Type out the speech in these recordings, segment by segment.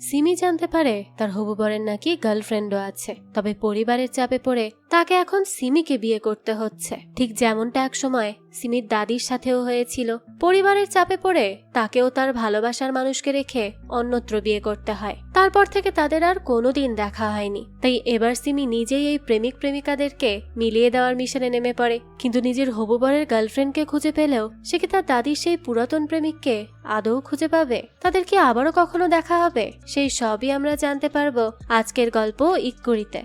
সিমি জানতে পারে তার হবু বরের নাকি গার্লফ্রেন্ডও আছে, তবে পরিবারের চাপে পড়ে তাকে এখন সিমিকে বিয়ে করতে হচ্ছে, ঠিক যেমনটা এক সময় সিমির দাদির সাথেও হয়েছিল। পরিবারের চাপে পড়ে তাকেও তার ভালোবাসার মানুষকে রেখে অন্যত্র বিয়ে করতে হয়। তারপর থেকে তাদের আর কোনোদিন দেখা হয়নি। তাই এবার সিমি নিজেই এই প্রেমিক প্রেমিকাদেরকে মিলিয়ে দেওয়ার মিশনে নেমে পড়ে। কিন্তু নিজের হবু বরের গার্লফ্রেন্ডকে খুঁজে পেলেও সে কি তার দাদির সেই পুরাতন প্রেমিককে আদৌ খুঁজে পাবে? তাদের কি আবারও কখনো দেখা হবে? সেই সবই আমরা জানতে পারবো আজকের গল্প ইক্কুরিতে।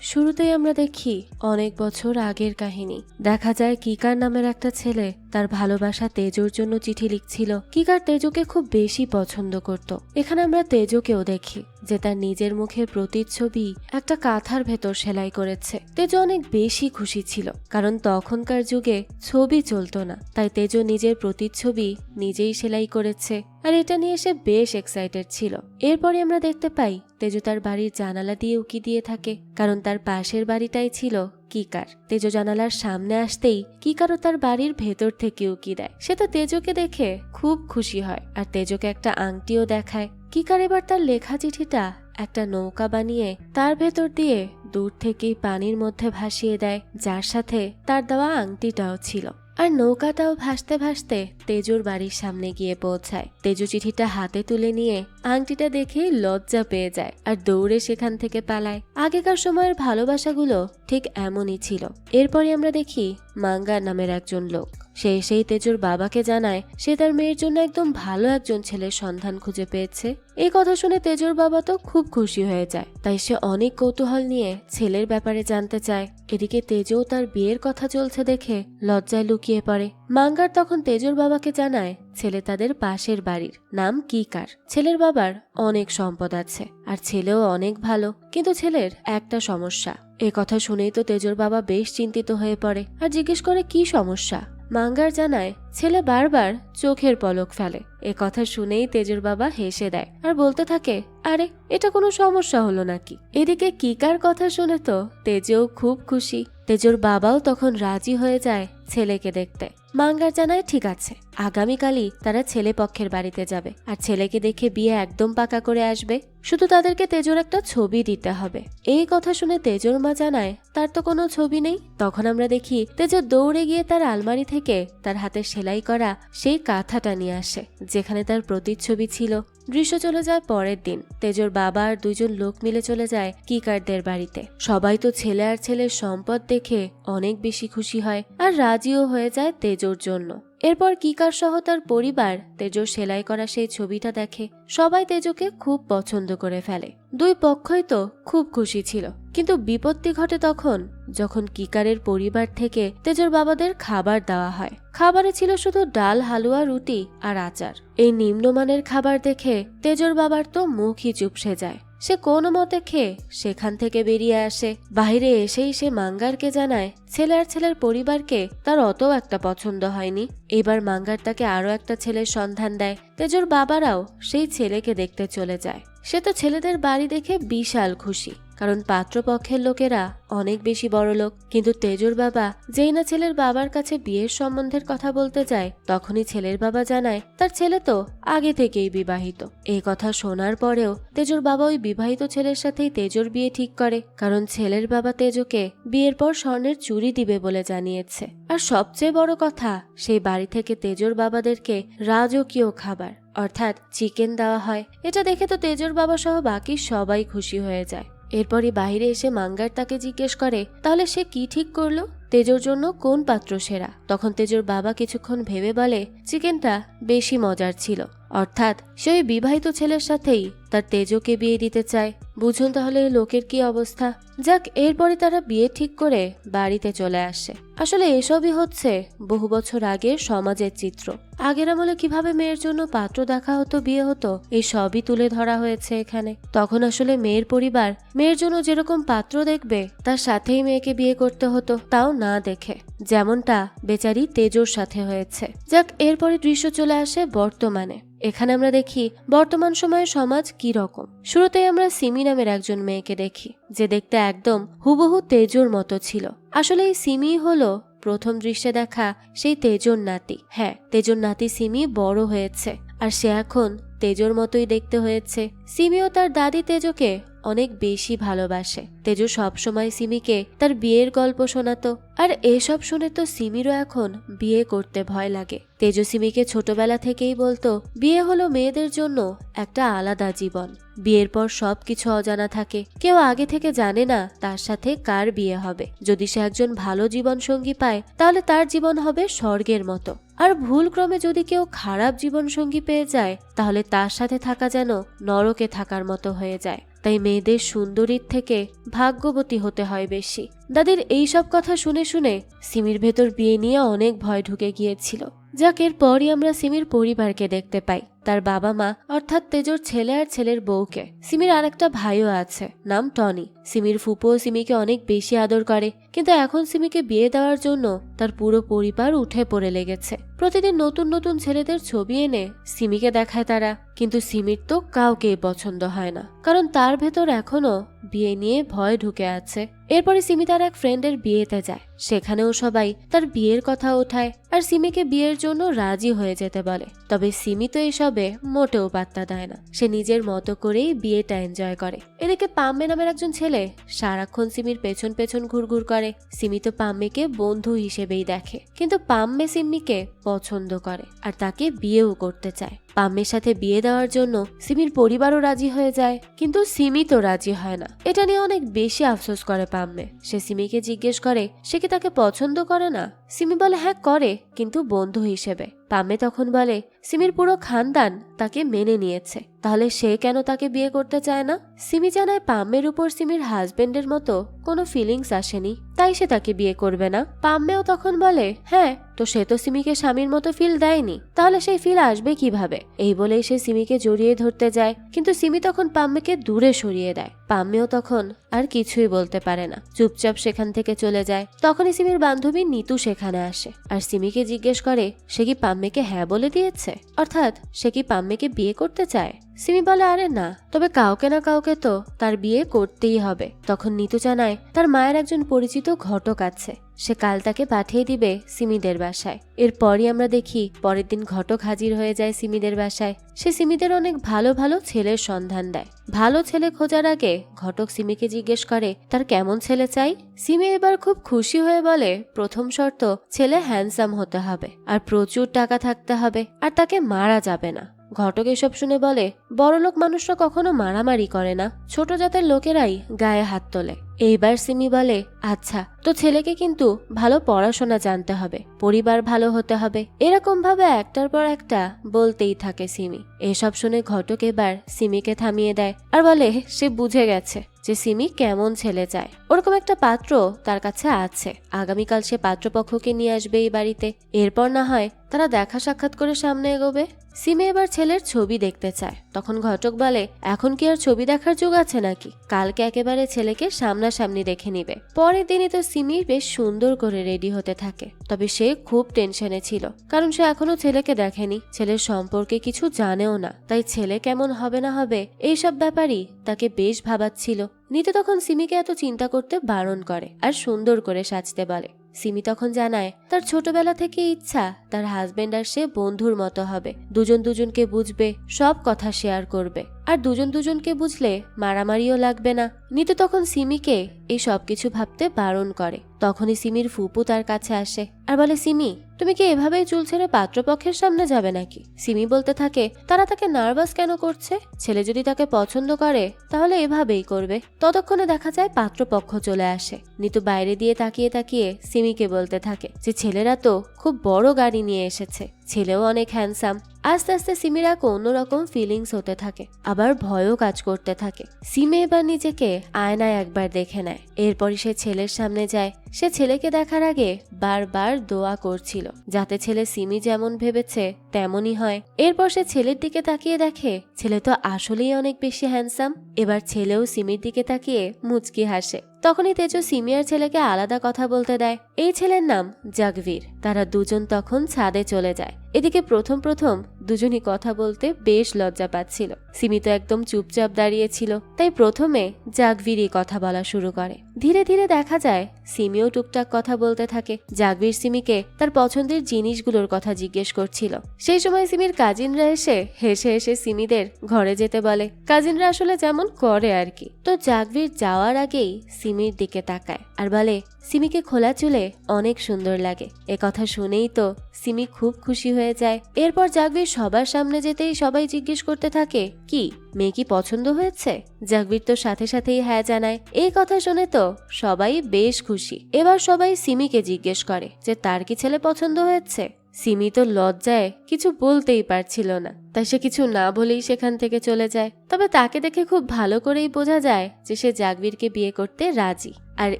শুরুতেই আমরা দেখি অনেক বছর আগের কাহিনী। দেখা যায় কিকার নামের একটা ছেলে তার ভালোবাসা তেজুর জন্য চিঠি লিখছিল। কিকার তেজুকে খুব বেশি পছন্দ করত। এখানে আমরা তেজুকেও দেখি যে তার নিজের মুখের প্রতিচ্ছবি একটা কাঁথার ভেতর সেলাই করেছে। তেজু অনেক বেশি খুশি ছিল, কারণ তখনকার যুগে ছবি চলতো না, তাই তেজু নিজের প্রতিচ্ছবি নিজেই সেলাই করেছে। আর এটা নিয়ে সে বেশ এক্সাইটেড ছিল। এরপরে আমরা দেখতে পাই তেজু তার বাড়ির জানালা দিয়ে উকি দিয়ে থাকে, কারণ তার পাশের বাড়িটাই ছিল কিকার। তেজু জানালার সামনে আসতেই কিকারও তার বাড়ির ভেতর থেকে উকি দেয়। সে তো তেজুকে দেখে খুব খুশি হয় আর তেজুকে একটা আংটিও দেখায়। কিকার এবার তার লেখা চিঠিটা একটা নৌকা বানিয়ে তার ভেতর দিয়ে দূর থেকেই পানির মধ্যে ভাসিয়ে দেয়, যার সাথে তার দেওয়া আংটিটাও ছিল। আর নৌকাটাও ভাসতে ভাসতে তেজুর বাড়ির সামনে গিয়ে পৌঁছায়। তেজু চিঠিটা হাতে তুলে নিয়ে আংটিটা দেখে লজ্জা পেয়ে যায় আর দৌড়ে সেখান থেকে পালায়। আগেকার সময়ের ভালোবাসাগুলো ঠিক এমনই ছিল। এরপরে আমরা দেখি মাঙ্গা নামের একজন লোক। সে এসেই তেজুর বাবাকে জানায় সে তার মেয়ের জন্য একদম ভালো একজন ছেলের সন্ধান খুঁজে পেয়েছে। এই কথা শুনে তেজুর বাবা তো খুব খুশি হয়ে যায়, তাই সে অনেক কৌতূহল নিয়ে ছেলের ব্যাপারে জানতে চায়। এদিকে তেজুও তার বিয়ের কথা চলছে দেখে লজ্জায় লুকিয়ে পড়ে। মাঙ্গার তখন তেজুর বাবাকে জানায় ছেলে তাদের পাশের বাড়ির, নাম কিকার। ছেলের বাবার অনেক সম্পদ আছে আর ছেলেও অনেক ভালো, কিন্তু ছেলের একটা সমস্যা। এ কথা শুনেই তো তেজুর বাবা বেশ চিন্তিত হয়ে পড়ে আর জিজ্ঞেস করে কি সমস্যা। মাঙ্গার জানায় ছেলে বারবার চোখের পলক ফেলে। এ কথা শুনেই তেজুর বাবা হেসে দেয় আর বলতে থাকে, আরে এটা কোনো সমস্যা হলো নাকি? এদিকে কিকার কথা শুনে তো তেজুও খুব খুশি। তেজুর বাবাও তখন রাজি হয়ে যায় ছেলেকে দেখতে। মাঙ্গার জানায় ঠিক আছে, আগামীকালই তারা ছেলে পক্ষের বাড়িতে যাবে আর ছেলেকে দেখে বিয়ে একদম পাকা করে আসবে। শুধু তাদেরকে তেজুর একটা ছবি দিতে হবে। এই কথা শুনে তেজুর মা জানায় তার তো কোনো ছবি নেই। তখন আমরা দেখি তেজু দৌড়ে গিয়ে তার আলমারি থেকে তার হাতে সেলাই করা সেই কাঁথাটা নিয়ে আসে, যেখানে তার প্রতিচ্ছবি ছিল। দৃশ্য চলে যায় পরের দিন। তেজুর বাবা আর দুজন লোক মিলে চলে যায় কিকারদের বাড়িতে। সবাই তো ছেলে আর ছেলের সম্পদ দেখে অনেক বেশি খুশি হয় আর রাজিও হয়ে যায় তেজুর জন্য। এরপর কিকার সহ তার পরিবার তেজুর সেলাই করা সেই ছবিটা দেখে। সবাই তেজুকে খুব পছন্দ করে ফেলে। দুই পক্ষই তো খুব খুশি ছিল, কিন্তু বিপত্তি ঘটে তখন যখন কিকারের পরিবার থেকে তেজুর বাবাদের খাবার দেওয়া হয়। খাবারে ছিল শুধু ডাল, হালুয়া, রুটি আর আচার। এই নিম্নমানের খাবার দেখে তেজুর বাবার তো মুখই চুপসে যায়। সে কোনো মতে খেয়ে সেখান থেকে বেরিয়ে আসে। বাইরে এসেই সে মাঙ্গারকে জানায় ছেলে আর ছেলের পরিবারকে তার অত একটা পছন্দ হয়নি। এবার মাঙ্গার তাকে আরো একটা ছেলের সন্ধান দেয়। তেজুর বাবারাও সেই ছেলেকে দেখতে চলে যায়। সে তো ছেলেদের বাড়ি দেখে বিশাল খুশি, কারণ পাত্রপক্ষের লোকেরা অনেক বেশি বড় লোক। কিন্তু তেজুর বাবা যেই না ছেলের বাবার কাছে বিয়ের সম্বন্ধের কথা বলতে যায়, তখনই ছেলের বাবা জানায় তার ছেলে তো আগে থেকেই বিবাহিত। এই কথা শোনার পরেও তেজুর বাবা ওই বিবাহিত ছেলের সাথেই তেজুর বিয়ে ঠিক করে, কারণ ছেলের বাবা তেজুকে বিয়ের পর স্বর্ণের চুড়ি দিবে বলে জানিয়েছে। আর সবচেয়ে বড় কথা, সেই বাড়ি থেকে তেজুর বাবাদেরকে রাজকীয় খাবার অর্থাৎ চিকেন দেওয়া হয়। এটা দেখে তো তেজুর বাবা সহ বাকি সবাই খুশি হয়ে যায়। এরপরই বাইরে এসে মাঙ্গার তাকে জিজ্ঞেস করে তাহলে সে কি ঠিক করলো, তেজুর জন্য কোন পাত্র সেরা। তখন তেজুর বাবা কিছুক্ষণ ভেবে বলে চিকেনটা বেশি মজার ছিল, অর্থাৎ সে ওই বিবাহিত ছেলের সাথেই তার তেজুকে বিয়ে দিতে চায়। বুঝুন তাহলে লোকের কি অবস্থা। যাক, এরপরে তারা বিয়ে ঠিক করে বাড়িতে চলে আসে। আসলে এসবই হচ্ছে বহু বছর আগের সমাজের চিত্র। আগের আমলে কিভাবে মেয়ের জন্য পাত্র দেখা হতো, বিয়ে হতো, এই সবই তুলে ধরা হয়েছে এখানে। তখন আসলে মেয়ের পরিবার মেয়ের জন্য যেরকম পাত্র দেখবে তার সাথেই মেয়েকে বিয়ে করতে হতো, তাও না দেখে, যেমনটা বেচারি তেজুর সাথে হয়েছে। যাক, এরপরে দৃশ্য চলে আসে বর্তমানে। এখানে আমরা দেখি বর্তমান সময়ে সমাজ কি রকম। শুরুতেই আমরা সিমি নামের একজন মেয়েকে দেখি, যে দেখতে একদম হুবহু তেজুর মতো ছিল। আসলে এই সিমি হলো প্রথম দৃশ্যে দেখা সেই তেজুর নাতি। হ্যাঁ, তেজুর নাতি সিমি বড় হয়েছে আর সে এখন তেজোর মতোই দেখতে হয়েছে। সিমিও তার দাদি তেজোকে অনেক বেশি ভালোবাসে। তেজো সবসময় সিমিকে তার বিয়ের গল্প শোনাতো, আর এসব শুনে তো সিমিরও এখন বিয়ে করতে ভয় লাগে। তেজো সিমিকে ছোটবেলা থেকেই বলতো বিয়ে হলো মেয়েদের জন্য একটা আলাদা জীবন। বিয়ের পর সবকিছু অজানা থাকে, কেউ আগে থেকে জানে না তার সাথে কার বিয়ে হবে। যদি সে একজন ভালো জীবন সঙ্গী পায় তাহলে তার জীবন হবে স্বর্গের মতো, আর ভুলক্রমে যদি কেউ খারাপ জীবন সঙ্গী পেয়ে যায় তাহলে তার সাথে থাকা যেন নরকে থাকার মতো হয়ে যায়। তাই মেয়েদের সুন্দরীর থেকে ভাগ্যবতী হতে হয় বেশি। দাদির এইসব কথা শুনে শুনে সিমির ভেতর বিয়ে নিয়ে অনেক ভয় ঢুকে গিয়েছিল। যাক, এরপরই আমরা সিমির পরিবারকে দেখতে পাই, তার বাবা মা অর্থাৎ তেজোর ছেলে আর ছেলের বউকে। সিমির আরেকটা ভাইও আছে, নাম টনি। সিমির ফুপুও সিমিকে অনেক বেশি আদর করে, কিন্তু এখন সিমিকে বিয়ে দেওয়ার জন্য তার পুরো পরিবার উঠে পড়ে লেগেছে। প্রতিদিন নতুন নতুন ছেলেদের ছবি এনে সিমিকে দেখায় তারা, কিন্তু সিমির তো কাউকেই পছন্দ হয় না, কারণ তার ভেতর এখনো বিয়ে নিয়ে ভয় ঢুকে আছে। এরপরে সিমি তার এক ফ্রেন্ডের বিয়েতে যায়, সেখানেও সবাই তার বিয়ের কথা ওঠায় আর সিমিকে বিয়ের জন্য রাজি হয়ে যেতে বলে। তবে সিমি তো এসবে মোটেও পাত্তা দেয় না, সে নিজের মতো করেই বিয়েটা এনজয় করে। এদিকে পাম্মে নামের একজন ছেলে সারাক্ষণ সিমির পেছন পেছন ঘুরঘুর করে। সিমি তো পাম্মেকে বন্ধু হিসেবেই দেখে, কিন্তু পাম্মে সিমিকে পছন্দ করে আর তাকে বিয়েও করতে চায়। পাম্মের সাথে বিয়ে দেওয়ার জন্য সিমির পরিবারও রাজি হয়ে যায়, কিন্তু সিমি তো রাজি হয় না। এটা নিয়ে অনেক বেশি আফসোস করে পাম্মে। সে সিমিকে জিজ্ঞেস করে সে কি তাকে পছন্দ করে না। সিমি বলে হ্যাঁ করে, কিন্তু বন্ধু হিসেবে। পাম্মে তখন বলে সিমির পুরো খানদান তাকে মেনে নিয়েছে, তাহলে সে কেন তাকে বিয়ে করতে চায় না। সিমি জানায় পাম্মের উপর সিমির হাজবেন্ডের মতো কোনো ফিলিংস আসেনি, তাই সে তাকে বিয়ে করবে না। পাম্মেও তখন বলে হ্যাঁ, তো সে তো সিমিকে স্বামীর মতো ফিল দেয়নি, তাহলে সেই ফিল আসবে কিভাবে। এই বলেই সে সিমিকে জড়িয়ে ধরতে যায়, কিন্তু সিমি তখন পাম্মেকে দূরে সরিয়ে দেয়। পাম্মেও তখন আর কিছুই বলতে পারে না, চুপচাপ সেখান থেকে চলে যায়। তখনই সিমির বান্ধবী নিতু সেখানে আসে আর সিমিকে জিজ্ঞেস করে সে কি পাম্মেকে হ্যাঁ বলে দিয়েছে, অর্থাৎ সে কি পাম্মেকে বিয়ে করতে চায়। সিমি বলে আরে না, তবে কাউকে না কাউকে তো তার বিয়ে করতেই হবে। তখন নিতু জানায় তার মায়ের একজন পরিচিত ঘটক আছে, সে কাল তাকে পাঠিয়ে দিবে সিমিদের বাসায়। এরপরই আমরা দেখি পরের দিন ঘটক হাজির হয়ে যায় সিমিদের বাসায়। সে সিমিদের অনেক ভালো ভালো ছেলের সন্ধান দেয়। ভালো ছেলে খোঁজার আগে ঘটক সিমিকে জিজ্ঞেস করে তার কেমন ছেলে চাই। সিমি এবার খুব খুশি হয়ে বলে প্রথম শর্ত ছেলে হ্যান্ডসাম হতে হবে আর প্রচুর টাকা থাকতে হবে, আর তাকে মারা যাবে না। ঘটক এসব শুনে বলে বড়লোক মানুষরা কখনো মারামারি করে না, ছোট জাতের লোকেরাই গায়ে হাত তোলে। এইবার সিমি বলে আচ্ছা, তো ছেলেকে কিন্তু ভালো পড়াশোনা জানতে হবে, পরিবার ভালো হতে হবে। এরকম ভাবে একটার পর একটা বলতেই থাকে সিমি। এসব শুনে ঘটক এবার সিমিকে থামিয়ে দেয় আর বলে সে বুঝে গেছে যে সিমি কেমন ছেলে চায়। ওরকম একটা পাত্র তার কাছে আছে, আগামীকাল সে পাত্রপক্ষকে নিয়ে আসবে এই বাড়িতে। এরপর না হয় তারা দেখা সাক্ষাৎ করে সামনে এগোবে। সিমি এবার ছেলের ছবি দেখতে চায়। তখন ঘটক বলে এখন কি আর ছবি দেখার যুগ আছে নাকি, কালকে একেবারে ছেলেকে সামনাসামনি দেখে নিবে। পরের দিনই তো সিমি বেশ সুন্দর করে রেডি হতে থাকে। তবে সে খুব টেনশনে ছিল, কারণ সে এখনো ছেলেকে দেখেনি, ছেলের সম্পর্কে কিছু জানেও না। তাই ছেলে কেমন হবে না হবে এইসব ব্যাপারই তাকে বেশ ভাবাচ্ছিল। নিতু তখন সিমিকে এত চিন্তা করতে বারণ করে আর সুন্দর করে সাজতে বলে। সিমি তখন জানায় তার ছোটবেলা থেকে ইচ্ছা তার হাজবেন্ড আর সে বন্ধুর মতো হবে, দুজন দুজনকে বুঝবে, সব কথা শেয়ার করবে, আর দুজন দুজনকে বুঝলে মারামারিও লাগবে না। নিতু তখন সিমিকে এই সবকিছু ভাবতে বারণ করে। তখনই সিমির ফুপু তার কাছে আসে আর বলে সিমি তুমি কি এভাবেই চুল ছেড়ে পাত্রপক্ষের সামনে যাবে নাকি। সিমি বলতে থাকে তারা তাকে নার্ভাস কেন করছে, ছেলে যদি তাকে পছন্দ করে তাহলে এভাবেই করবে। ততক্ষণে দেখা যায় পাত্রপক্ষ চলে আসে। নিতু বাইরে দিয়ে তাকিয়ে তাকিয়ে সিমিকে বলতে থাকে যে ছেলেরা তো খুব বড় গাড়ি নিয়ে এসেছে, ছেলেও অনেক হ্যান্ডসাম। আস্তে আস্তে সিমির এক অন্যরকম ফিলিংস হতে থাকে, আবার ভয়ও কাজ করতে থাকে। সিমি এবার নিজেকে আয়নায় একবার দেখে নেয়। এরপরই সে ছেলের সামনে যায়। সে ছেলেকে দেখার আগে বারবার দোয়া করছিল যাতে ছেলে সিমি যেমন ভেবেছে তেমনই হয়। এরপর সে ছেলের দিকে তাকিয়ে দেখে ছেলে তো আসলেই অনেক বেশি হ্যান্ডসাম। এবার ছেলেও সিমির দিকে তাকিয়ে মুচকি হাসে। তখনই তেজো সিমি আর ছেলেকে আলাদা কথা বলতে দেয়। এই ছেলের নাম জাগভীর। তারা দুজন তখন ছাদে চলে যায়। এদিকে প্রথম প্রথম দুজনই কথা বলতে বেশ লজ্জা পাচ্ছিল। সিমি তো একদম চুপচাপ দাঁড়িয়েছিল, তাই প্রথমে জাগভিরই কথা বলা শুরু করে। ধীরে ধীরে দেখা যায় সিমিও টুকটাক কথা বলতে থাকে। জাগভির সিমিকে তার পছন্দের জিনিসগুলোর কথা জিজ্ঞেস করছিল। সেই সময় সিমির কাজিনরা এসে হেসে হেসে সিমিদের ঘরে যেতে বলে। কাজিনরা আসলে যেমন করে আর কি। তো জাগভির যাওয়ার আগেই সিমির দিকে তাকায় আর বলে, সিমিকে খোলা চুলে অনেক সুন্দর লাগে। এ কথা শুনেই তো সিমি খুব খুশি হয়ে যায়। এরপর জাগভির সবার সামনে যেতেই সবাই জিজ্ঞেস করতে থাকে, কি মেয়ে কি পছন্দ হয়েছে? জাগভির তো সাথে সাথেই হ্যাঁ জানায়। এই কথা শুনে তো সবাই বেশ খুশি। এবার সবাই সিমিকে জিজ্ঞেস করে যে তার কি ছেলে পছন্দ হয়েছে। সিমি তো লজ্জায় কিছু বলতেই পারছিল না, তাই সে কিছু না বলেই সেখান থেকে চলে যায়। তবে তাকে দেখে খুব ভালো করেই বোঝা যায় যে সে জাগভিরকে বিয়ে করতে রাজি। আর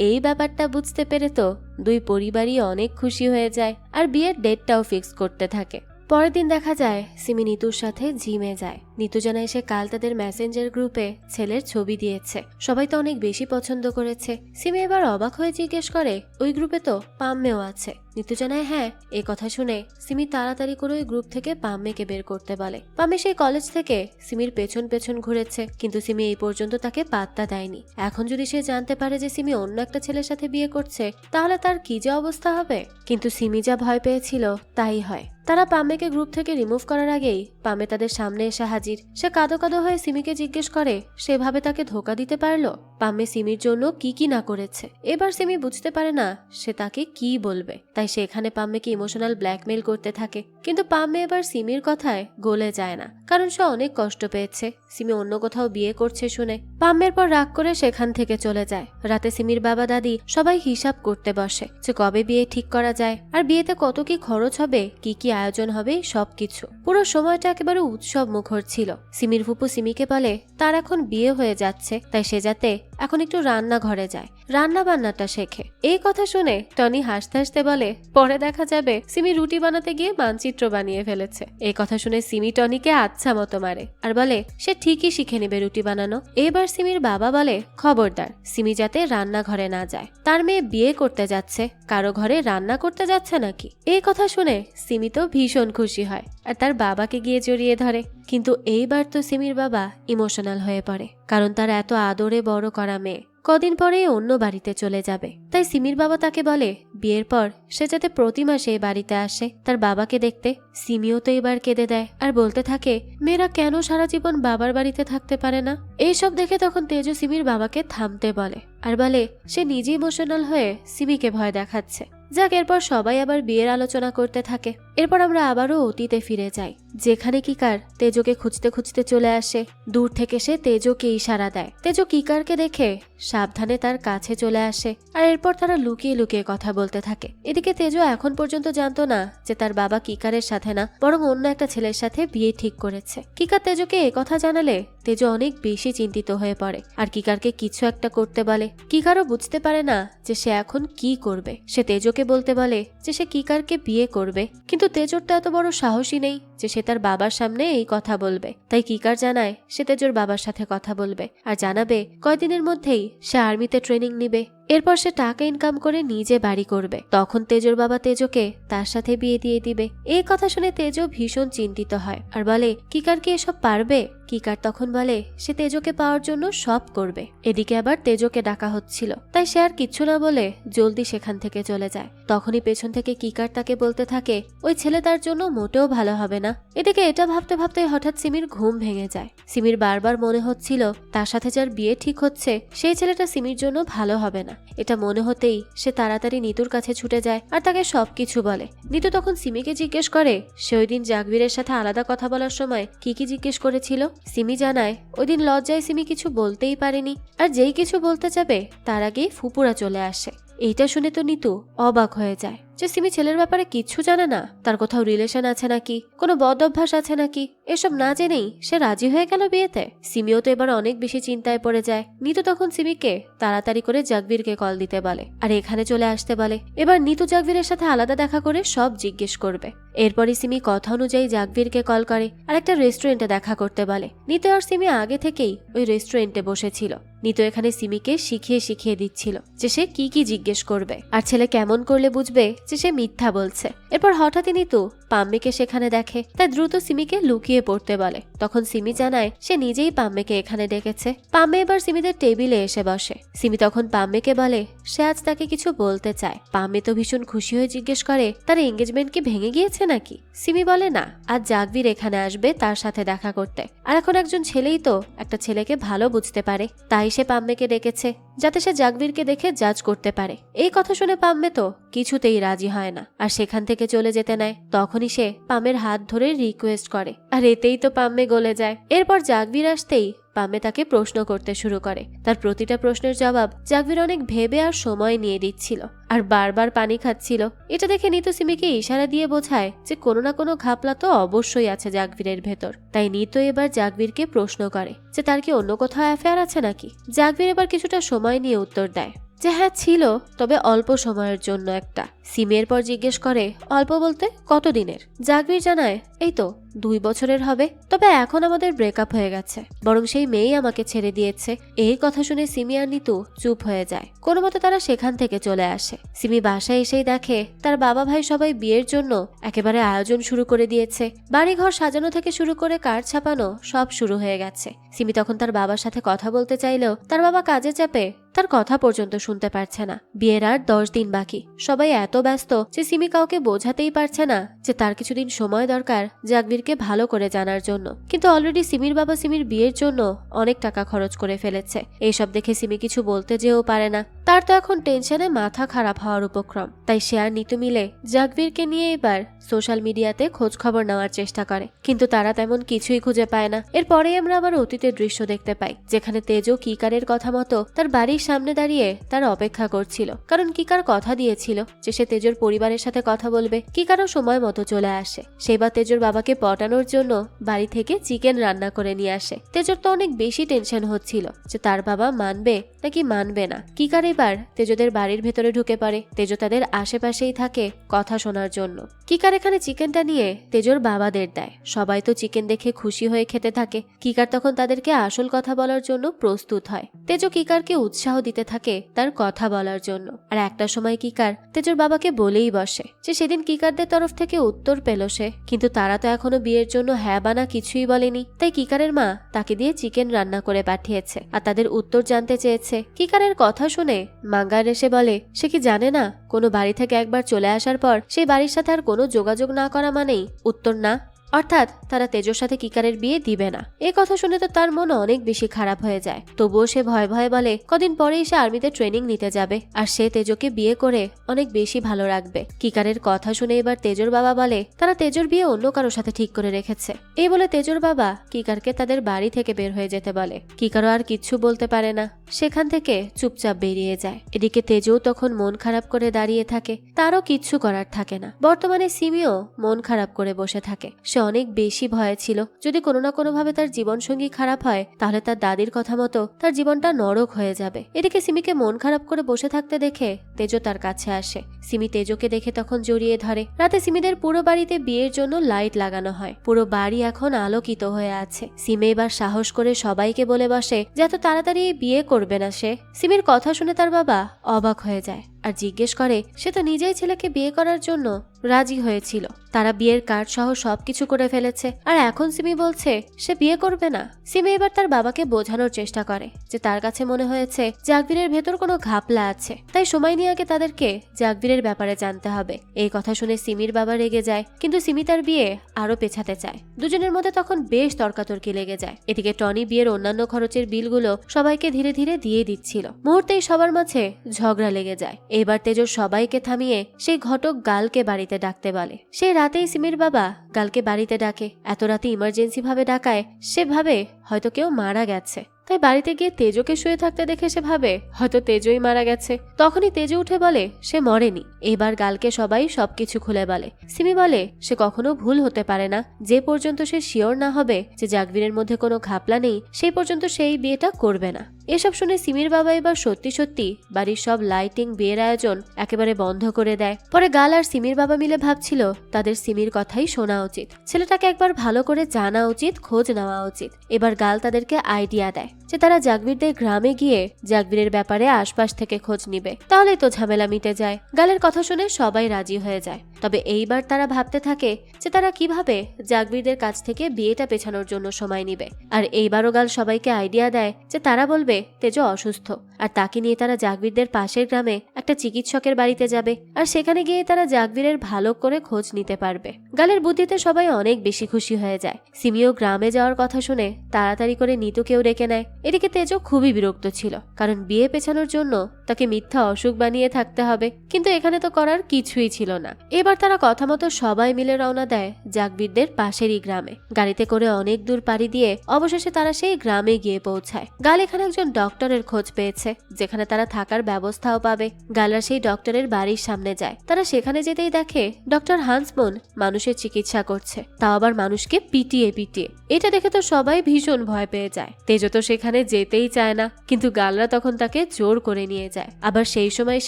এই ব্যাপারটা বুঝতে পেরে তো দুই পরিবারই অনেক খুশি হয়ে যায় আর বিয়ের ডেটটাও ফিক্স করতে থাকে। পরের দিন দেখা যায় সিমি নিতুর সাথে জিমে যায়। নিতু জানায় সে কাল তাদের মেসেঞ্জার গ্রুপে ছেলের ছবি দিয়েছে, সবাই তো অনেক বেশি পছন্দ করেছে। সিমি এবার অবাক হয়ে জিজ্ঞেস করে, ওই গ্রুপে তো পাম্মেও আছে। নিতু জানায় হ্যাঁ। এ কথা শুনে সিমি তাড়াতাড়ি করে ওই গ্রুপ থেকে পাম্মেকে বের করতে বলে। পাম্মে সেই কলেজ থেকে সিমির পেছন পেছন ঘুরেছে, কিন্তু সিমি এই পর্যন্ত তাকে পাত্তা দেয়নি। এখন যদি সে জানতে পারে যে সিমি অন্য একটা ছেলের সাথে বিয়ে করছে, তাহলে তার কি যে অবস্থা হবে। কিন্তু সিমি যা ভয় পেয়েছিল তাই হয়। তারা পাম্মেকে গ্রুপ থেকে রিমুভ করার আগেই পাম্মে তাদের সামনে এসে হাজির। সে কাঁদো কাঁদো হয়ে সিমিকে জিজ্ঞেস করে সেভাবে তাকে ধোকা দিতে পারলো। পাম্মে সিমির জন্য কি কি না করেছে। এবার সিমি বুঝতে পারে না সে তাকে কি বলবে, তাই সে এখানে পাম্মেকে ইমোশনাল ব্ল্যাকমেইল করতে থাকে। কিন্তু পাম্মে এবার সিমির কথায় গলে যায় না, কারণ সে অনেক কষ্ট পেয়েছে সিমি অন্য কোথাও বিয়ে করছে শুনে। পাম্মের পর রাগ করে সেখান থেকে চলে যায়। রাতে সিমির বাবা দাদি সবাই হিসাব করতে বসে যে কবে বিয়ে ঠিক করা যায় আর বিয়েতে কত কি খরচ হবে, কি কি আয়োজন হবে, সবকিছু। পুরো সময়টা একেবারে উৎসব মুখর ছিল। সিমির ফুপু সিমিকে বলে তার এখন বিয়ে হয়ে যাচ্ছে, তাই সে যাতে এখন একটু রান্নাঘরে যায়, রান্না বান্নাটা শেখে। এই কথা শুনে টনি হাসতে হাসতে বলে, পরে দেখা যাবে সিমি রুটি বানাতে গিয়ে মানচিত্র বানিয়ে ফেলেছে। এই কথা শুনে সিমি টনিকে আচ্ছা মতো মারে আর বলে সে ঠিকই শিখে নেবে রুটি বানানো। এবার সিমির বাবা বলে, খবরদার সিমি যাতে রান্নাঘরে না যায়। তার মেয়ে বিয়ে করতে যাচ্ছে, কারো ঘরে রান্না করতে যাচ্ছে নাকি। এই কথা শুনে সিমি তো ভীষণ খুশি হয় আর তার বাবাকে গিয়ে জড়িয়ে ধরে। কিন্তু এইবার তো সিমির বাবা ইমোশনাল হয়ে পড়ে, কারণ তার এত আদরে বড় করা মেয়ে কদিন পরে অন্য বাড়িতে চলে যাবে। তাই সিমির বাবা তাকে বলে বিয়ের পর সে যাতে প্রতি মাসে এই বাড়িতে আসে তার বাবাকে দেখতে। সিমিও তো এবার কেঁদে দেয় আর বলতে থাকে মেয়েরা কেন সারা জীবন বাবার বাড়িতে থাকতে পারে না। এইসব দেখে তখন তেজু সিমির বাবাকে থামতে বলে আর বলে সে নিজে ইমোশনাল হয়ে সিমিকে ভয় দেখাচ্ছে। যাক, এরপর সবাই আবার বিয়ের আলোচনা করতে থাকে। এরপর আমরা আবারও অতীতে ফিরে যাই, যেখানে কিকার তেজোকে খুঁজতে খুঁজতে চলে আসে। দূর থেকে সে তেজোকে ইশারা দেয়। তেজো কিকারকে দেখে সাবধানে তার কাছে চলে আসে আর এরপর তারা লুকিয়ে লুকিয়ে কথা বলতে থাকে। এদিকে তেজো এখন পর্যন্ত জানতো না যে তার বাবা কিকারের সাথে না, বরং অন্য একটা ছেলের সাথে বিয়ে ঠিক করেছে। কিকার তেজোকে একথা জানালে তেজো অনেক বেশি চিন্তিত হয়ে পড়ে আর কিকারকে কিছু একটা করতে বলে। কিকারও বুঝতে পারে না যে সে এখন কি করবে। সে তেজোকে বলতে বলে যে সে কিকারকে বিয়ে করবে, কিন্তু তেজোর তো এত বড় সাহসী নেই যে সে তার বাবার সামনে এই কথা বলবে। তাই কিকার জানায় সে তেজোর বাবার সাথে কথা বলবে আর জানাবে কয়দিনের মধ্যেই সে আর্মিতে ট্রেনিং নিবে। এরপর সে টাকা ইনকাম করে নিজে বাড়ি করবে। তখন তেজোর বাবা তেজোকে তার সাথে বিয়ে দিয়ে দিবে। এই কথা শুনে তেজো ভীষণ চিন্তিত হয় আর বলে কিকার কি এসব পারবে। কিকার তখন বলে সে তেজোকে পাওয়ার জন্য সব করবে। এদিকে আবার তেজোকে ডাকা হচ্ছিল, তাই সে আর কিচ্ছু না বলে জলদি সেখান থেকে চলে যায়। তখনই পেছন থেকে কিকার তাকে বলতে থাকে ওই ছেলে তার জন্য মোটেও ভালো হবে না। এদিকে এটা ভাবতে ভাবতে হঠাৎ সিমির ঘুম ভেঙে যায়। সিমির বারবার মনে হচ্ছিল তার সাথে যার বিয়ে ঠিক হচ্ছে সেই ছেলেটা সিমির জন্য ভালো হবে না। এটা মনে হতেই সে তাড়াতাড়ি নিতুর কাছে ছুটে যায় আর তাকে সবকিছু বলে। নিতু তখন সিমিকে জিজ্ঞেস করে সে ওই দিন জাগবীরের সাথে আলাদা কথা বলার সময় কি কি জিজ্ঞেস করেছিল। সিমি জানায় ওই দিন লজ্জায় সিমি কিছু বলতেই পারেনি, আর যেই কিছু বলতে যাবে তার আগেই ফুপুরা চলে আসে। এইটা শুনে তো নিতু অবাক হয়ে যায় যে সিমি ছেলের ব্যাপারে কিচ্ছু জানে না, তার কোথাও রিলেশন আছে নাকি, কোনো বদ অভ্যাস আছে নাকি। এসব না জেনেই সে রাজি হয়ে গেল বিয়েতে। সিমিও তো এবার অনেক বেশি চিন্তায় পড়ে যায়। নিতু তখন সিমিকে তাড়াতাড়ি করে জাগবীরকে কল দিতে বলে আর এখানে চলে আসতে বলে। এবার নিতু জাগবীরের সাথে আলাদা দেখা করে সব জিজ্ঞেস করবে। এরপরই সিমি কথা অনুযায়ী জাগবীরকে কল করে আর একটা রেস্টুরেন্টে দেখা করতে বলে। নিতু আর সিমি আগে থেকেই ওই রেস্টুরেন্টে বসেছিল। নিতু এখানে সিমিকে শিখিয়ে দিচ্ছিল যে সে কি কি জিজ্ঞেস করবে আর ছেলে কেমন করলে বুঝবে যে সে মিথ্যা বলছে। এরপর হঠাৎই নিতু পাম্মিকে সেখানে দেখে, তাই দ্রুত সিমিকে লুকিয়ে পড়তে বলে। তখন সিমি জানায় সে নিজেই পাম্মিকে এখানে ডেকেছে। পাম্মি এবার সিমিদের টেবিলে এসে বসে। সিমি তখন পাম্মিকে বলে সে আজ তাকে কিছু বলতে চায়। পাম্মি তো ভীষণ খুশি হয়ে জিজ্ঞেস করে তার এঙ্গেজমেন্ট কি ভেঙে গিয়েছে নাকি। সিমি বলে না, আজ জাগবীর এখানে আসবে তার সাথে দেখা করতে, আর এখন একজন ছেলেই তো একটা ছেলেকে ভালো বুঝতে পারে, তাই সে পাম্মিকে ডেকেছে যাতে সে জাগবীরকে দেখে জাজ করতে পারে। এই কথা শুনে পাম্মে তো কিছুতেই রাজি হয় না, আর সেখান থেকে চলে যেতে নেয়। তখনই সে পাম্মের হাত ধরে রিকোয়েস্ট করে, আর এতেই তো পাম্মে গলে যায়। এরপর জাগবীর আসতেই পাম্মে তাকে প্রশ্ন করতে শুরু করে। তার প্রতিটা প্রশ্নের জবাব জাগবীর অনেক ভেবে আর সময় নিয়ে দিচ্ছিল, আর বারবার পানি খাচ্ছিল। এটা দেখে নিতু সিমিকে ইশারা দিয়ে বোঝায় যে কোনো না কোনো ঘাপলা তো অবশ্যই আছে জাগবীরের ভেতর। তাই নিতু এবার জাগবীরকে প্রশ্ন করে যে তার কি অন্য কোথাও অ্যাফেয়ার আছে নাকি। জাগবীর এবার কিছুটা সময় নিয়ে উত্তর দেয় যে হ্যাঁ ছিল, তবে অল্প সময়ের জন্য একটা। সিমি এরপর জিজ্ঞেস করে অল্প বলতে কতদিনের। জাগবীর জানায় এই তো 2 বছরের হবে, তবে এখন আমাদের ব্রেকআপ হয়ে গেছে, বরং সেই মেয়েই আমাকে ছেড়ে দিয়েছে। এই কথা শুনে সিমি আর নিতু চুপ হয়ে যায়। কোনো মতে তারা সেখান থেকে চলে আসে। সিমি বাসায় এসেই দেখে তার বাবা ভাই সবাই বিয়ের জন্য একেবারে আয়োজন শুরু করে দিয়েছে। বাড়িঘর সাজানো থেকে শুরু করে কার্ড ছাপানো সব শুরু হয়ে গেছে। সিমি তখন তার বাবার সাথে কথা বলতে চাইলেও তার বাবা কাজে চাপে তার কথা পর্যন্ত শুনতে পারছে না। বিয়ের আর 10 দিন বাকি। সবাই এত ব্যস্ত যে সিমি কাউকে বোঝাতেই পারছে না যে তার কিছুদিন সময় দরকার জাগবীরকে ভালো করে জানার জন্য। কিন্তু অলরেডি সিমির বাবা সিমির বিয়ের জন্য অনেক টাকা খরচ করে ফেলেছে। এইসব দেখে সিমি কিছু বলতে যেও পারে না। তার তো এখন টেনশনে মাথা খারাপ হওয়ার উপক্রম। তাই সে আর নিতু মিলে জাগবীরকে নিয়ে এবার সোশ্যাল মিডিয়াতে খোঁজ খবর নেওয়ার চেষ্টা করে, কিন্তু তারা তেমন কিছুই খুঁজে পায় না। এরপরে আমরা আবার অতীতের দৃশ্য দেখতে পাই, যেখানে তেজও কিকারের কথা মতো তার বাড়ির সামনে দাঁড়িয়ে তার অপেক্ষা করছিল, কারণ কিকার কথা দিয়েছিল যে সে তেজোর পরিবারের সাথে কথা বলবে। কিকারও সময় মতো চলে আসে। সেবার তেজোর বাবাকে পটানোর জন্য বাড়ি থেকে চিকেন রান্না করে নিয়ে আসে। তেজোর তো অনেক বেশি টেনশন হচ্ছিল যে তার বাবা মানবে নাকি মানবে না। কিকার এবার তেজোদের বাড়ির ভেতরে ঢুকে পড়ে। তেজো তাদের আশেপাশেই থাকে কথা শোনার জন্য। কিকার এখানে চিকেনটা নিয়ে তেজোর বাবাদের দেয়। সবাই তো চিকেন দেখে খুশি হয়ে খেতে থাকে। কিকার তখন তাদেরকে আসল কথা বলার জন্য প্রস্তুত হয়। তেজো কিকারকে উৎসাহ দিতে থাকে তার কথা বলার জন্য। আর একটা সময় কিকার তেজোর বাবাকে বলেই বসে যে সেদিন কিকারদের তরফ থেকে উত্তর পেল সে, কিন্তু তারা তো এখনো বিয়ের জন্য হ্যাঁ বা না কিছুই বলেনি। তাই কিকারের মা তাকে দিয়ে চিকেন রান্না করে পাঠিয়েছে আর তাদের উত্তর জানতে চেয়েছে। কিকারের কথা শুনে মাঙ্গার এসে বলে সে কি জানে না কোনো বাড়ি থেকে একবার চলে আসার পর সেই বাড়ির সাথে আর কোনো যোগাযোগ না করা মানেই উত্তর না, অর্থাৎ তারা তেজোর সাথে কিকারের বিয়ে দিবে না। এই কথা শুনে তো তার মন অনেক বেশি খারাপ হয়ে যায়। তবুও সে ভয়ে ভয়ে বলে কদিন পরেই সে আর্মিতে ট্রেনিং নিতে যাবে, আর সে তেজোকে বিয়ে করে অনেক বেশি ভালো রাখবে। কিকারের কথা শুনে এবার তেজোর বাবা বলে তারা তেজোর বিয়ে অন্য কারোর সাথে ঠিক করে রেখেছে। এই বলে তেজোর বাবা কিকারকে তাদের বাড়ি থেকে বের হয়ে যেতে বলে। কিকারও আর কিচ্ছু বলতে পারে না, সেখান থেকে চুপচাপ বেরিয়ে যায়। এদিকে তেজও তখন মন খারাপ করে দাঁড়িয়ে থাকে, তারও কিচ্ছু করার থাকে না। বর্তমানে সিমিও মন খারাপ করে বসে থাকে। সে অনেক বেশি ভয় ছিল যদি কোনো না কোনো ভাবে তার জীবন সঙ্গী খারাপ হয় তাহলে তার দাদির কথা মতো তার জীবনটা নরক হয়ে যাবে। এদিকে সিমিকে মন খারাপ করে বসে থাকতে দেখে তেজো তার কাছে আসে। সিমি তেজোকে দেখে তখন জড়িয়ে ধরে। রাতে সিমিদের পুরো বাড়িতে বিয়ের জন্য লাইট লাগানো হয়। পুরো বাড়ি এখন আলোকিত হয়ে আছে। সিমি এবার সাহস করে সবাইকে বলে বসে যে এত তাড়াতাড়ি বিয়ে করবে না সে। সিমির কথা শুনে তার বাবা অবাক হয়ে যায় আর জিজ্ঞেস করে সে তো নিজেই ছেলেকে বিয়ে করার জন্য রাজি হয়েছিল। তারা বিয়ের কার্ড সহ সবকিছু করে ফেলেছে, আর এখন সিমি বলছে সে বিয়ে করবে না। সিমি এবার তার বাবাকে বোঝানোর চেষ্টা করে যে তার কাছে মনে হয়েছে জাগবীরের ভেতর কোনো ঘাপলা আছে, তাই সময় নিয়ে আগে তাদেরকে জাগবীরের ব্যাপারে জানতে হবে। এই কথা শুনে সিমির বাবা রেগে যায়, কিন্তু সিমি তার বিয়ে আরো পেছাতে চায়। দুজনের মধ্যে তখন বেশ তর্কাতর্কি লেগে যায়। এদিকে টনি বিয়ের অন্যান্য খরচের বিলগুলো সবাইকে ধীরে ধীরে দিয়ে দিচ্ছিল। মুহূর্তেই সবার মাঝে ঝগড়া লেগে যায়। এবার তেজো সবাইকে থামিয়ে সেই ঘটক গালকে বাড়িতে ডাকতে বলে। সেই রাতেই সিমির বাবা গালকে বাড়িতে ডাকে। এত রাতে ইমার্জেন্সি ভাবে ডাকায় সে ভাবে হয়তো কেউ মারা গেছে। তাই বাড়িতে গিয়ে তেজোকে শুয়ে থাকতে দেখে সে ভাবে হয়তো তেজোই মারা গেছে। তখনই তেজো উঠে বলে সে মরেনি। এবার গালকে সবাই সবকিছু খুলে বলে। সিমি বলে সে কখনো ভুল হতে পারে না, যে পর্যন্ত সে শিওর না হবে যে জাগবীরের মধ্যে কোনো ঘাপলা নেই সেই পর্যন্ত সেই বিয়েটা করবে না। এসব শুনে সিমির বাবা এবার সত্যি সত্যি বাড়ির সব লাইটিং বিয়ের আয়োজন একেবারে বন্ধ করে দেয়। পরে গাল আর সিমির বাবা মিলে ভাবছিল তাদের সিমির কথাই শোনা উচিত, ছেলেটাকে একবার ভালো করে জানা উচিত, খোঁজ নেওয়া উচিত। এবার গাল তাদেরকে আইডিয়া দেয় যে তারা জাগবীরদের গ্রামে গিয়ে জাগবীরের ব্যাপারে আশপাশ থেকে খোঁজ নিবে, তাহলে তো ঝামেলা মিটে যায়। গালের কথা শুনে সবাই রাজি হয়ে যায়। তবে এইবার তারা ভাবতে থাকে যে তারা কিভাবে জাগবীরদের কাছ থেকে বিয়েটা পেছানোর জন্য সময় নিবে। আর এইবারও গাল সবাইকে আইডিয়া দেয় যে তারা বলবে তেজো অসুস্থ, আর তাকে নিয়ে তারা জাগবীরদের পাশের গ্রামে একটা চিকিৎসকের বাড়িতে যাবে, আর সেখানে গিয়ে তারা জাগবীরের ভালো করে খোঁজ নিতে পারবে। গালের বুদ্ধিতে সবাই অনেক বেশি খুশি হয়ে যায়। সিমিও গ্রামে যাওয়ার কথা শুনে তাড়াতাড়ি করে নিতুকেও ডেকে নেয়। এদিকে তেজো খুবই বিরক্ত ছিল, কারণ বিয়ে পেছানোর জন্য তাকে মিথ্যা অসুখ বানিয়ে থাকতে হবে, কিন্তু এখানে তো করার কিছুই ছিল না। এবার তারা কথা মতো সবাই মিলে রওনা দেয় জাগবীরদের পাশেরই গ্রামে। গাড়িতে করে অনেক দূর পাড়ি দিয়ে অবশেষে তারা সেই গ্রামে গিয়ে পৌঁছায়। গাল এখানে একজন ডক্টরের খোঁজ পেয়েছে, যেখানে তারা থাকার ব্যবস্থাও পাবে। গালরা সেই ডক্টরের বাড়ির সামনে যায়। তারা সেখানে যেতেই দেখে ডক্টর হান্সমুন মানুষের চিকিৎসা করছে, তাও আবার মানুষকে পিটিয়ে পিটিয়ে। এটা দেখে তো সবাই ভীষণ ভয় পেয়ে যায়। তেজো তো সেখানে যেতেই চায় না, কিন্তু গালরা তখন তাকে জোর করে নিয়ে যায়। আবার সেই সময়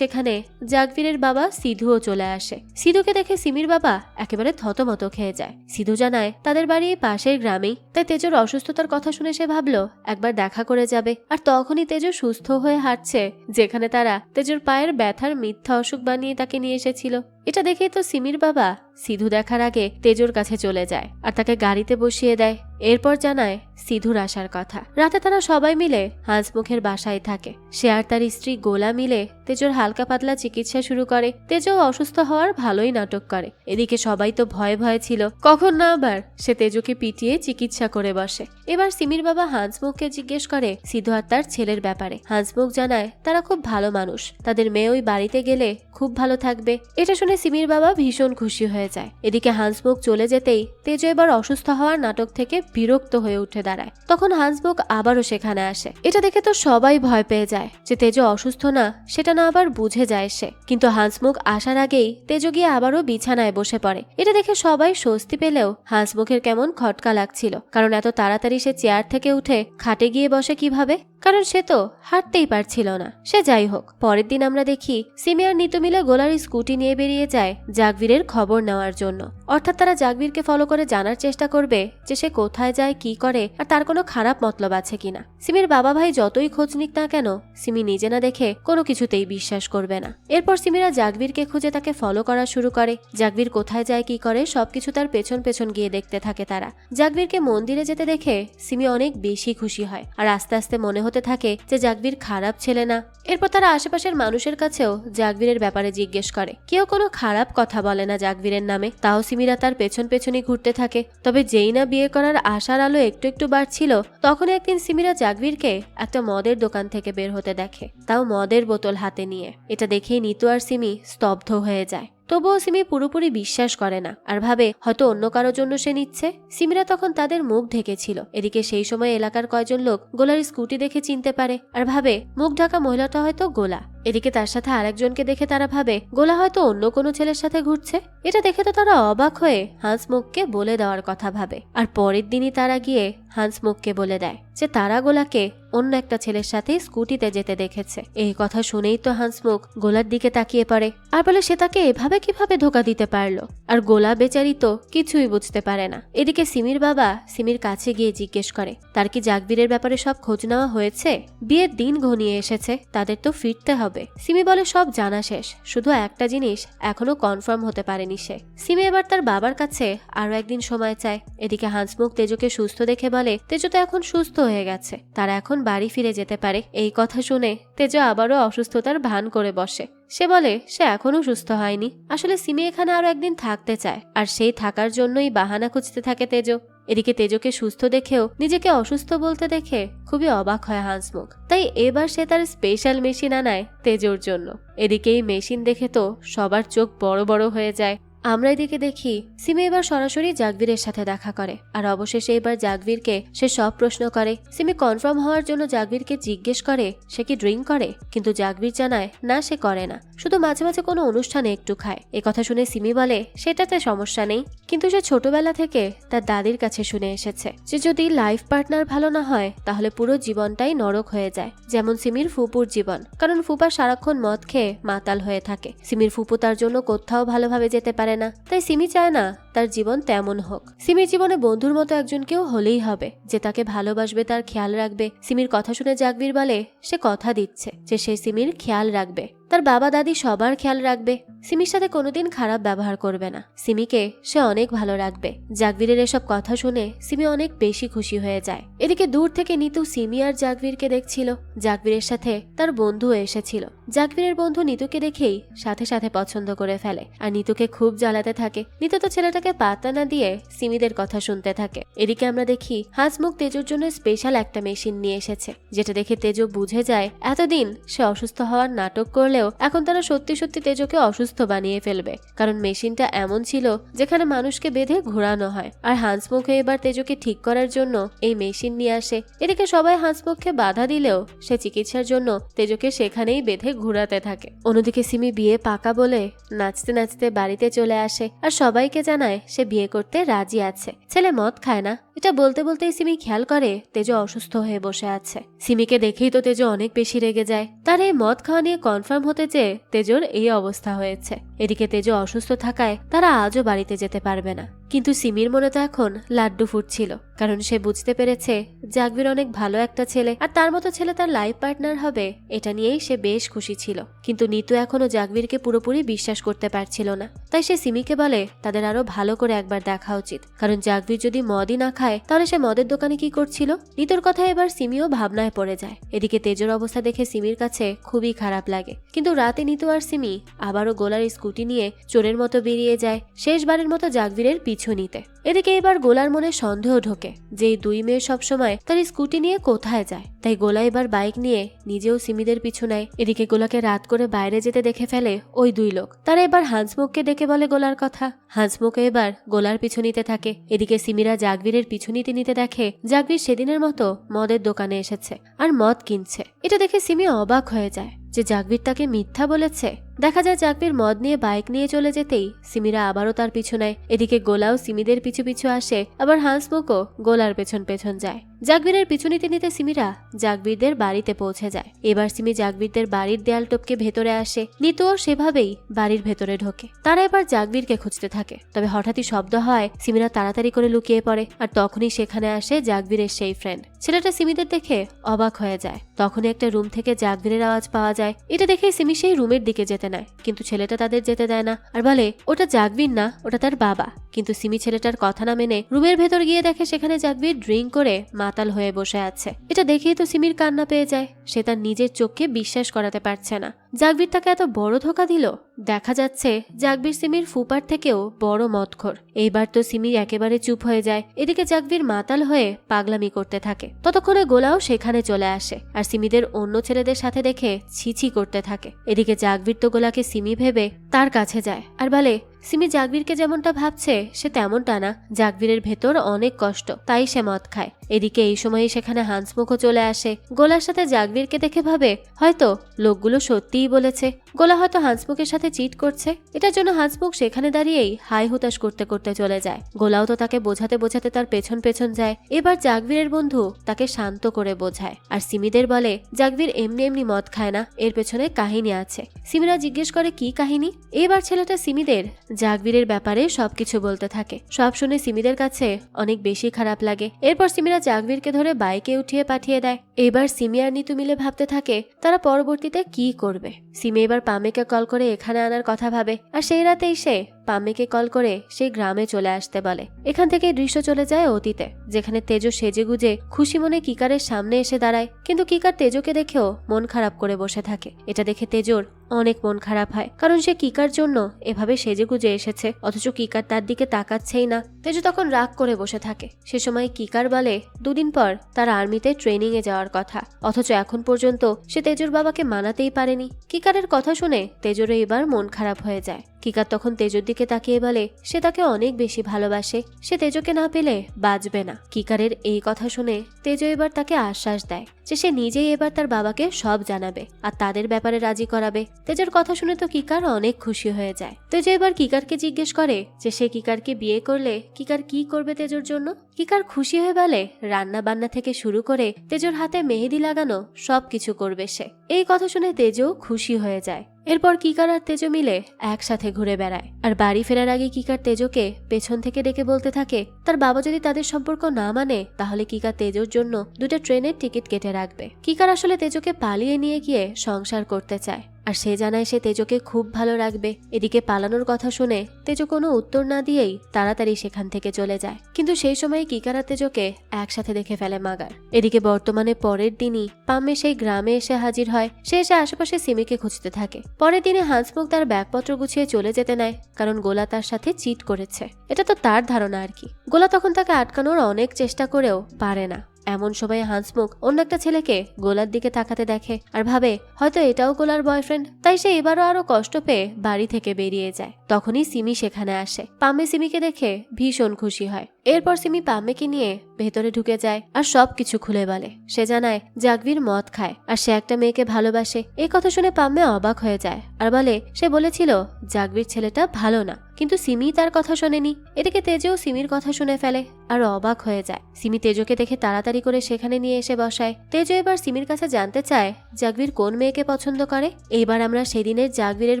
সেখানে জাগবীরের বাবা সিধুও চলে আসে। সিধুকে দেখে সিমির বাবা একেবারে থতমত খেয়ে যায়। সিধু জানায় তাদের বাড়ি পাশের গ্রামেই, তাই তেজোর অসুস্থতার কথা শুনে সে ভাবলো একবার দেখা করে যাবে। আর তখনই তেজো সুস্থ হয়ে হাঁটছে, যেখানে তারা তেজোর পায়ের ব্যথার মিথ্যা অসুখ বানিয়ে তাকে নিয়ে এসেছিল। এটা দেখেই তো সিমির বাবা সিধু দেখার আগে তেজোর কাছে চলে যায় আর তাকে গাড়িতে বসিয়ে দেয়। এরপর জানায় সিধুর আসার কথা। রাতে তারা সবাই মিলে হাঁসমুখের বাসায় থাকে। সে আর তার স্ত্রী গোলা মিলে তেজোর হালকা পাতলা চিকিৎসা শুরু করে। তেজো অসুস্থ হওয়ার ভালোই নাটক করে। এদিকে সবাই তো ভয়ে ভয়ে ছিল, কখন না আবার সে তেজোকে পিটিয়ে চিকিৎসা করে বসে। এবার সিমির বাবা হাঁসমুখকে জিজ্ঞেস করে সিধু আর তার ছেলের ব্যাপারে। হাঁসমুখ জানায় তারা খুব ভালো মানুষ, তাদের মেয়ে ওই বাড়িতে গেলে খুব ভালো থাকবে। এটা শুনে সিমির বাবা ভীষণ খুশি হয়ে যায়। এদিকে হাঁসমুখ চলে যেতেই তেজো এবার অসুস্থ হওয়ার নাটক থেকে বিরক্ত হয়ে উঠে দাঁড়ায়। তখন হাঁসমুখ আবারও সেখানে আসে। এটা দেখে তো সবাই ভয় পেয়ে যায় যে তেজো অসুস্থ না, সেটা না আবার বুঝে যায় সে। কিন্তু হাঁসমুখ আসার আগেই তেজো গিয়ে আবারও বিছানায় বসে পড়ে। এটা দেখে সবাই স্বস্তি পেলেও হাঁসমুখের কেমন খটকা লাগছিল, কারণ এত তাড়াতাড়ি সে চেয়ার থেকে উঠে খাটে গিয়ে বসে কিভাবে, কারণ সে তো হাঁটতেই পারছিল না। সে যাই হোক, পরের দিন আমরা দেখি সিমি আর নিতু মিলে গোলার স্কুটি নিয়ে বেরিয়ে যায় জাগবীরের খবর নেওয়ার জন্য। অর্থাৎ তারা জাগবীরকে ফলো করে জানার চেষ্টা করবে যে সে কোথায় যায়, কি করে, আর তার কোনো খারাপ মতলব আছে কিনা। সিমির বাবা ভাই যতই খোঁজ নিক না কেন, সিমি নিজে না দেখে কোনো কিছুতেই বিশ্বাস করবে না। এরপর সিমিরা জাগবীরকে খুঁজে তাকে ফলো করা শুরু করে। জাগবীর কোথায় যায়, কি করে, সবকিছু তার পেছন পেছন গিয়ে দেখতে থাকে তারা। জাগবীরকে মন্দিরে যেতে দেখে সিমি অনেক বেশি খুশি হয়, আর আস্তে আস্তে মনে হতে থাকে যে জাগবীর খারাপ ছেলে না। এরপর তারা আশেপাশের মানুষের কাছেও জাগবীরের ব্যাপারে জিজ্ঞেস করে। কেউ কোনো খারাপ কথা বলে না জাগবীরের নামে, তাও সিমিরা তার পেছন পেছনই ঘুরতে থাকে। তবে যেই না বিয়ে করার আশার আলো একটু একটু বাড়ছিল, তখন একদিন সিমিরা জাগবীরকে একটা মদের দোকান থেকে বের হতে দেখে, তাও মদের বোতল হাতে নিয়ে। এটা দেখেই নিতু আর সিমি স্তব্ধ হয়ে যায়। তবুও সিমি পুরোপুরি বিশ্বাস করে না, আর ভাবে হয়তো অন্য কারোর জন্য সে নিচ্ছে। সিমিরা তখন তাদের মুখ ঢেকেছিল। এদিকে সেই সময় এলাকার কয়েকজন লোক গোলার স্কুটি দেখে চিনতে পারে, আর ভাবে মুখ ঢাকা মহিলাটা হয়তো গোলা। এদিকে তার সাথে আরেকজনকে দেখে তারা ভাবে গোলা হয়তো অন্য কোনো ছেলের সাথে ঘুরছে। এটা দেখে তো তারা অবাক হয়ে হাঁসমুখকে বলে দেওয়ার কথা ভাবে, আর পরের দিনই তারা গিয়ে হাঁসমুখকে বলে দেয় যে তারা গোলাকে অন্য একটা ছেলের সাথে স্কুটিতে যেতে দেখেছে। এই কথা শুনেই তো হাঁসমুখ গোলার দিকে তাকিয়ে পড়ে, আর বলে সে তাকে এভাবে কিভাবে ধোকা দিতে পারলো। আর গোলা বেচারি তো কিছুই বুঝতে পারে না। এদিকে সিমির বাবা সিমির কাছে গিয়ে জিজ্ঞেস করে তার কি জাগবীরের ব্যাপারে সব খোঁজ নেওয়া হয়েছে। বিয়ের দিন ঘনিয়ে এসেছে, তাদের তো ফিরতে হবে। সিমি বলে সব জানা শেষ, শুধু একটা জিনিস এখনো কনফার্ম হতে পারেনি সে। সিমি এবার তার বাবার কাছে আরো একদিন সময় চায়। এদিকে হাঁসমুখ তেজোকে সুস্থ দেখে বলে তেজো তো এখন সুস্থ হয়ে গেছে, তারা এখন বাড়ি ফিরে যেতে পারে। এই কথা শুনে তেজো আবারও অসুস্থতার ভান করে বসে। সে বলে সে এখনো সুস্থ হয়নি, আসলে সিমি এখানে আরো একদিন থাকতে চায়, আর সেই থাকার জন্যই বাহানা খুঁজতে থাকে তেজো। এদিকে তেজোকে সুস্থ দেখেও নিজেকে অসুস্থ বলতে দেখে খুবই অবাক হয় হাঁসমুখ, তাই এবার সে তার স্পেশাল মেশিন আনায় তেজোর জন্য। এদিকে এই মেশিন দেখে তো সবার চোখ বড় বড় হয়ে যায়। আমরা এদিকে দেখি সিমি এবার সরাসরি জাগবীরের সাথে দেখা করে, আর অবশেষে এবার জাগবীরকে সে সব প্রশ্ন করে। সিমি কনফার্ম হওয়ার জন্য জাগবীরকে জিজ্ঞেস করে সে কি ড্রিঙ্ক করে, কিন্তু জাগবীর জানায় না সে করে না, শুধু মাঝে মাঝে কোনো অনুষ্ঠানে একটু খায়। এ কথা শুনে সিমি বলে সেটাতে সমস্যা নেই, কিন্তু সে ছোটবেলা থেকে তার দাদির কাছে শুনে এসেছে যে যদি লাইফ পার্টনার ভালো না হয় তাহলে পুরো জীবনটাই নরক হয়ে যায়। যেমন সিমির ফুপুর জীবন, কারণ ফুপা সারাক্ষণ মদ খেয়ে মাতাল হয়ে থাকে। সিমির ফুপু তার জন্য কোথাও ভালোভাবে যেতে পারে পারে না, তাই সিমি চায় না তার জীবন তেমন হোক। সিমির জীবনে বন্ধুর মতো একজন কেউ হলেই হবে, যে তাকে ভালোবাসবে, তার খেয়াল রাখবে। সিমির কথা শুনে জাগবীর বলে সে কথা দিচ্ছে যে সে সিমির খেয়াল রাখবে, তার বাবা দাদি সবার খেয়াল রাখবে, সিমির সাথে কোনোদিন খারাপ ব্যবহার করবে না, সিমিকে সে অনেক ভালো রাখবে। জাগবীরের এসব কথা শুনে সিমি অনেক বেশি খুশি হয়ে যায়। এদিকে দূর থেকে নিতু সিমি আর জাগবীরকে দেখছিল। জাগবীরের সাথে তার বন্ধু এসেছিল। জাগবীরের বন্ধু নিতুকে দেখেই সাথে সাথে পছন্দ করে ফেলে আর নিতুকে খুব জ্বালাতে থাকে। নিতু তো ছেলেটাকে পাত্তা না দিয়ে সিমিদের কথা শুনতে থাকে। এদিকে আমরা দেখি হাঁসমুখ তেজুর জন্য স্পেশাল একটা মেশিন নিয়ে এসেছে, যেটা দেখে তেজু বুঝে যায় এতদিন সে অসুস্থ হওয়ার নাটক করলেও এখন তারা সত্যি সত্যি তেজুকে অসুস্থ বানিয়ে ফেলবে, কারণ মেশিনটা এমন ছিল যেখানে মানুষকে বেঁধে ঘোরানো হয়। আর হাঁসমুখে এবার তেজুকে ঠিক করার জন্য এই মেশিন নিয়ে আসে। এদিকে সবাই হাঁসমুখকে বাধা দিলেও সে চিকিৎসার জন্য তেজুকে সেখানেই বেঁধে ঘুরাতে থাকে। অন্যদিকে সিমি বিয়ে পাকা বলে নাচতে নাচতে বাড়িতে চলে আসে আর সবাইকে জানায় সে বিয়ে করতে রাজি আছে। ছেলে মদ খায় না, এটা বলতে বলতেই সিমি খেয়াল করে তেজু অসুস্থ হয়ে বসে আছে। সিমিকে দেখেই তো তেজু অনেক বেশি রেগে যায়। তার এই মদ খাওয়া নিয়ে কনফার্ম হতে চেয়ে তেজুর এই অবস্থা হয়েছে। এদিকে তেজু অসুস্থ থাকায় তারা আজও বাড়িতে যেতে পারবে না। কিন্তু সিমির মনে তো এখন লাড্ডু ফুটছিল, কারণ সে বুঝতে পেরেছে জাগবীর অনেক ভালো একটা ছেলে আর তার মতো ছেলে তার লাইফ পার্টনার হবে, এটা নিয়েই সে বেশ খুশি ছিল। কিন্তু নিতু এখনো জাগবীরকে পুরোপুরি বিশ্বাস করতে পারছিল না। তাই সে সিমিকে বলে তাদের আরো ভালো করে একবার দেখা উচিত, কারণ জাগবীর যদি মদই না খায় তাহলে সে মদের দোকানে কি করছিল। নিতুর কথা এবার সিমিও ভাবনায় পড়ে যায়। এদিকে তেজুর অবস্থা দেখে সিমির কাছে খুবই খারাপ লাগে। কিন্তু রাতে নিতু আর সিমি আবারও গোলার স্কুটি নিয়ে চোরের মতো বেরিয়ে যায় শেষবারের মতো জাগবীরের পিছু নিতে। এদিকে এবার গোলার মনে সন্দেহ ঢোকে যে এই দুই মেয়ে সবসময় তার স্কুটি নিয়ে কোথায় যায়। তাই গোলা এবার বাইক নিয়ে নিজেও সিমিদের পিছু নেয়। এদিকে গোলাকে রাত করে বাইরে যেতে দেখে ফেলে ওই দুই লোক। তারা এবার হাঁসমুখকে ডেকে বলে গোলার কথা। হাঁসমুখে এবার গোলার পিছু নিতে থাকে। এদিকে সিমিরা জাগবীরের পিছু নিতে নিতে দেখে জাগবীর সেদিনের মতো মদের দোকানে এসেছে আর মদ কিনছে। এটা দেখে সিমি অবাক হয়ে যায় যে জাগবীর তাকে মিথ্যা বলেছে। দেখা যায় জাগবীর মদ নিয়ে বাইক নিয়ে চলে যেতেই সিমিরা আবারও তার পিছু নেয়। এদিকে গোলাও সিমিদের পিছু পিছু আসে, আবার হাঁসমুখও গোলার পেছন পেছন যায়। জাগবীরের পিছু নিতে নিতে সিমিরা জাগবীরদের বাড়িতে পৌঁছে যায়। এবার সিমি জাগবীরদের বাড়ির দেয়াল টপকে ভেতরে আসে। নিতুও সেভাবেই বাড়ির ভেতরে ঢোকে। তারা এবার জাগবীরকে খুঁজতে থাকে। তবে হঠাৎই শব্দ হয়, সিমিরা তাড়াতাড়ি করে লুকিয়ে পড়ে আর তখনই সেখানে আসে জাগবীরের সেই ফ্রেন্ড। ছেলেটা সিমিদের দেখে অবাক হয়ে যায়। তখনই একটা রুম থেকে জাগবীরের আওয়াজ পাওয়া যায়। এটা দেখে সিমি সেই রুমের দিকে যেতে নেয়, কিন্তু ছেলেটা তাদের যেতে দেয় না আর বলে ওটা জাগবীর না, ওটা তার বাবা। কিন্তু সিমি ছেলেটার কথা না মেনে রুমের ভেতর গিয়ে দেখে সেখানে জাগবীর ড্রিঙ্ক করে মাতাল হয়ে বসে আছে। এটা দেখেই তো সিমির কান্না পেয়ে যায়। সে তার নিজের চোখকে বিশ্বাস করাতে পারছে না জাগবীর তাকে এত বড় ধোকা দিল। দেখা যাচ্ছে জাগবীর সিমির ফুপার থেকেও বড় মদখোর। এইবার তো সিমি একেবারে চুপ হয়ে যায়। এদিকে জাগবীর মাতাল হয়ে পাগলামি করতে থাকে। ততক্ষণে গোলাও সেখানে চলে আসে আর সিমিদের অন্য ছেলেদের সাথে দেখে ছিছি করতে থাকে। এদিকে জাগবীর তো গোলাকে সিমি ভেবে তার কাছে যায় আর বলে সিমি জাগবীরকে যেমনটা ভাবছে সে তেমনটা না, জাগবীরের ভেতর অনেক কষ্ট, তাই সে মদ খায়। এদিকে এই সময় সেখানে হাঁসমুখও চলে আসে। গোলার সাথে জাগবীরকে দেখে ভাবে হয়তো লোকগুলো সত্যিই বলেছে, গোলা হয়তো হাঁসমুখের সাথে চিট করছে। এটার জন্য হাঁসমুখ সেখানে দাঁড়িয়েই হাই হুতাশ করতে করতে চলে যায়। গোলাও তো তাকে বোঝাতে বোঝাতে তার পেছন পেছন যায়। এবার জাগবীরের বন্ধু তাকে শান্ত করে বোঝায় আর সিমিদের বলে জাগবীর এমনি এমনি মদ খায় না, এর পেছনে কাহিনী আছে। সিমিরা জিজ্ঞেস করে কি কাহিনী। এবার ছেলেটা সিমিদের জাগবীরের ব্যাপারে সবকিছু বলতে থাকে। সব শুনে সিমিদের কাছে অনেক বেশি খারাপ লাগে। এরপর সিমিরা জাগবীরকে ধরে বাইকে উঠিয়ে পাঠিয়ে দেয়। এবার সিমি আর নিতু মিলে ভাবতে থাকে তারা পরবর্তীতে কি করবে। সিমি এবার পামেকে কল করে এখানে আনার কথা ভাবে আর সেই রাতেই সে পামেকে কল করে সেই গ্রামে চলে আসতে বলে। এখান থেকে দৃশ্য চলে যায় অতীতে, যেখানে তেজো সেজেগুজে খুশি মনে কিকারের সামনে এসে দাঁড়ায়। কিন্তু কিকার তেজোকে দেখেও মন খারাপ করে বসে থাকে। এটা দেখে তেজোর অনেক মন খারাপ হয়, কারণ সে কিকার জন্য এভাবে সেজেগুজে এসেছে, অথচ কিকার তার দিকে তাকাচ্ছেই না। তেজো তখন রাগ করে বসে থাকে। সে সময় কিকার বলে দুদিন পর তার আর্মিতে ট্রেনিং এ যাওয়ার কথা, অথচ এখন পর্যন্ত সে তেজোর বাবাকে মানাতেই পারেনি। কিকারের কথা শুনে তেজোরও এবার মন খারাপ হয়ে যায়। কিকার তখন তেজোর দিকে তাকিয়ে বলে সে তাকে অনেক বেশি ভালোবাসে, সে তেজোকে না পেলে বাঁচবে না। কিকারের এই কথা শুনে তেজো এবার তাকে আশ্বাস দেয় যে সে নিজেই এবার তার বাবাকে সব জানাবে আর তাদের ব্যাপারে রাজি করাবে। তেজোর কথা শুনে তো কিকার অনেক খুশি হয়ে যায়। তেজো এবার কিকারকে জিজ্ঞেস করে যে সে কিকারকে বিয়ে করলে কিকার কি করবে তেজোর জন্য। কিকার খুশি হয়ে বলে রান্না বান্না থেকে শুরু করে তেজোর হাতে মেহেদি লাগানো সবকিছু করবে সে। এই কথা শুনে তেজও খুশি হয়ে যায়। এরপর কিকার আর তেজো মিলে একসাথে ঘুরে বেড়ায়। আর বাড়ি ফেরার আগে কিকার তেজোকে পেছন থেকে ডেকে বলতে থাকে তার বাবা যদি তাদের সম্পর্ক না মানে তাহলে কিকার তেজোর জন্য 2টা ট্রেনের টিকিট কেটে রাখবে। কিকার আসলে তেজোকে পালিয়ে নিয়ে গিয়ে সংসার করতে চায়, আর সে জানায় সে তেজোকে খুব ভালো রাখবে। এদিকে পালানোর কথা শুনে তেজো কোনো উত্তর না দিয়েই তাড়াতাড়ি সেখান থেকে চলে যায়। কিন্তু সেই সময় কিকার আর তেজোকে একসাথে দেখে ফেলে মাগার। এদিকে বর্তমানে পরের দিনই পাম্মে সেই গ্রামে এসে হাজির হয়। সে এসে আশেপাশে সিমিকে খুঁজতে থাকে। পরের দিনে হান্সমুখ তার ব্যাগপত্র গুছিয়ে চলে যেতে নেয়, কারণ গোলা তার সাথে চিট করেছে। এটা তো তার ধারণা আর কি। গোলা তখন তাকে আটকানোর অনেক চেষ্টা করেও পারে না। এমন সময় হান্সমুখ অন্য একটা ছেলেকে গোলার দিকে তাকাতে দেখে আর ভাবে হয়তো এটাও গোলার বয়ফ্রেন্ড। তাই সে এবারও আরো কষ্ট পেয়ে বাড়ি থেকে বেরিয়ে যায়। তখনই সিমি সেখানে আসে। পাম্মে সিমিকে দেখে ভীষণ খুশি হয়। এরপর সিমি পাম্মেকে নিয়ে ভেতরে ঢুকে যায় আর সবকিছু খুলে বলে। সে জানায় জাগবির মদ খায় আর সে একটা মেয়েকে ভালোবাসে। এই কথা শুনে পাম্মে অবাক হয়ে যায় আর বলে সে বলেছিল জাগবির ছেলেটা ভালো না, কিন্তু সিমি তার কথা শোনেনি। এদিকে তেজও সিমির কথা শুনে ফেলে আর অবাক হয়ে যায়। সিমি তেজোকে দেখে তাড়াতাড়ি করে সেখানে নিয়ে এসে বসায়। তেজো এবার সিমির কাছে জানতে চায় জাগবির কোন মেয়েকে পছন্দ করে। এইবার আমরা সেদিনের জাগবীরের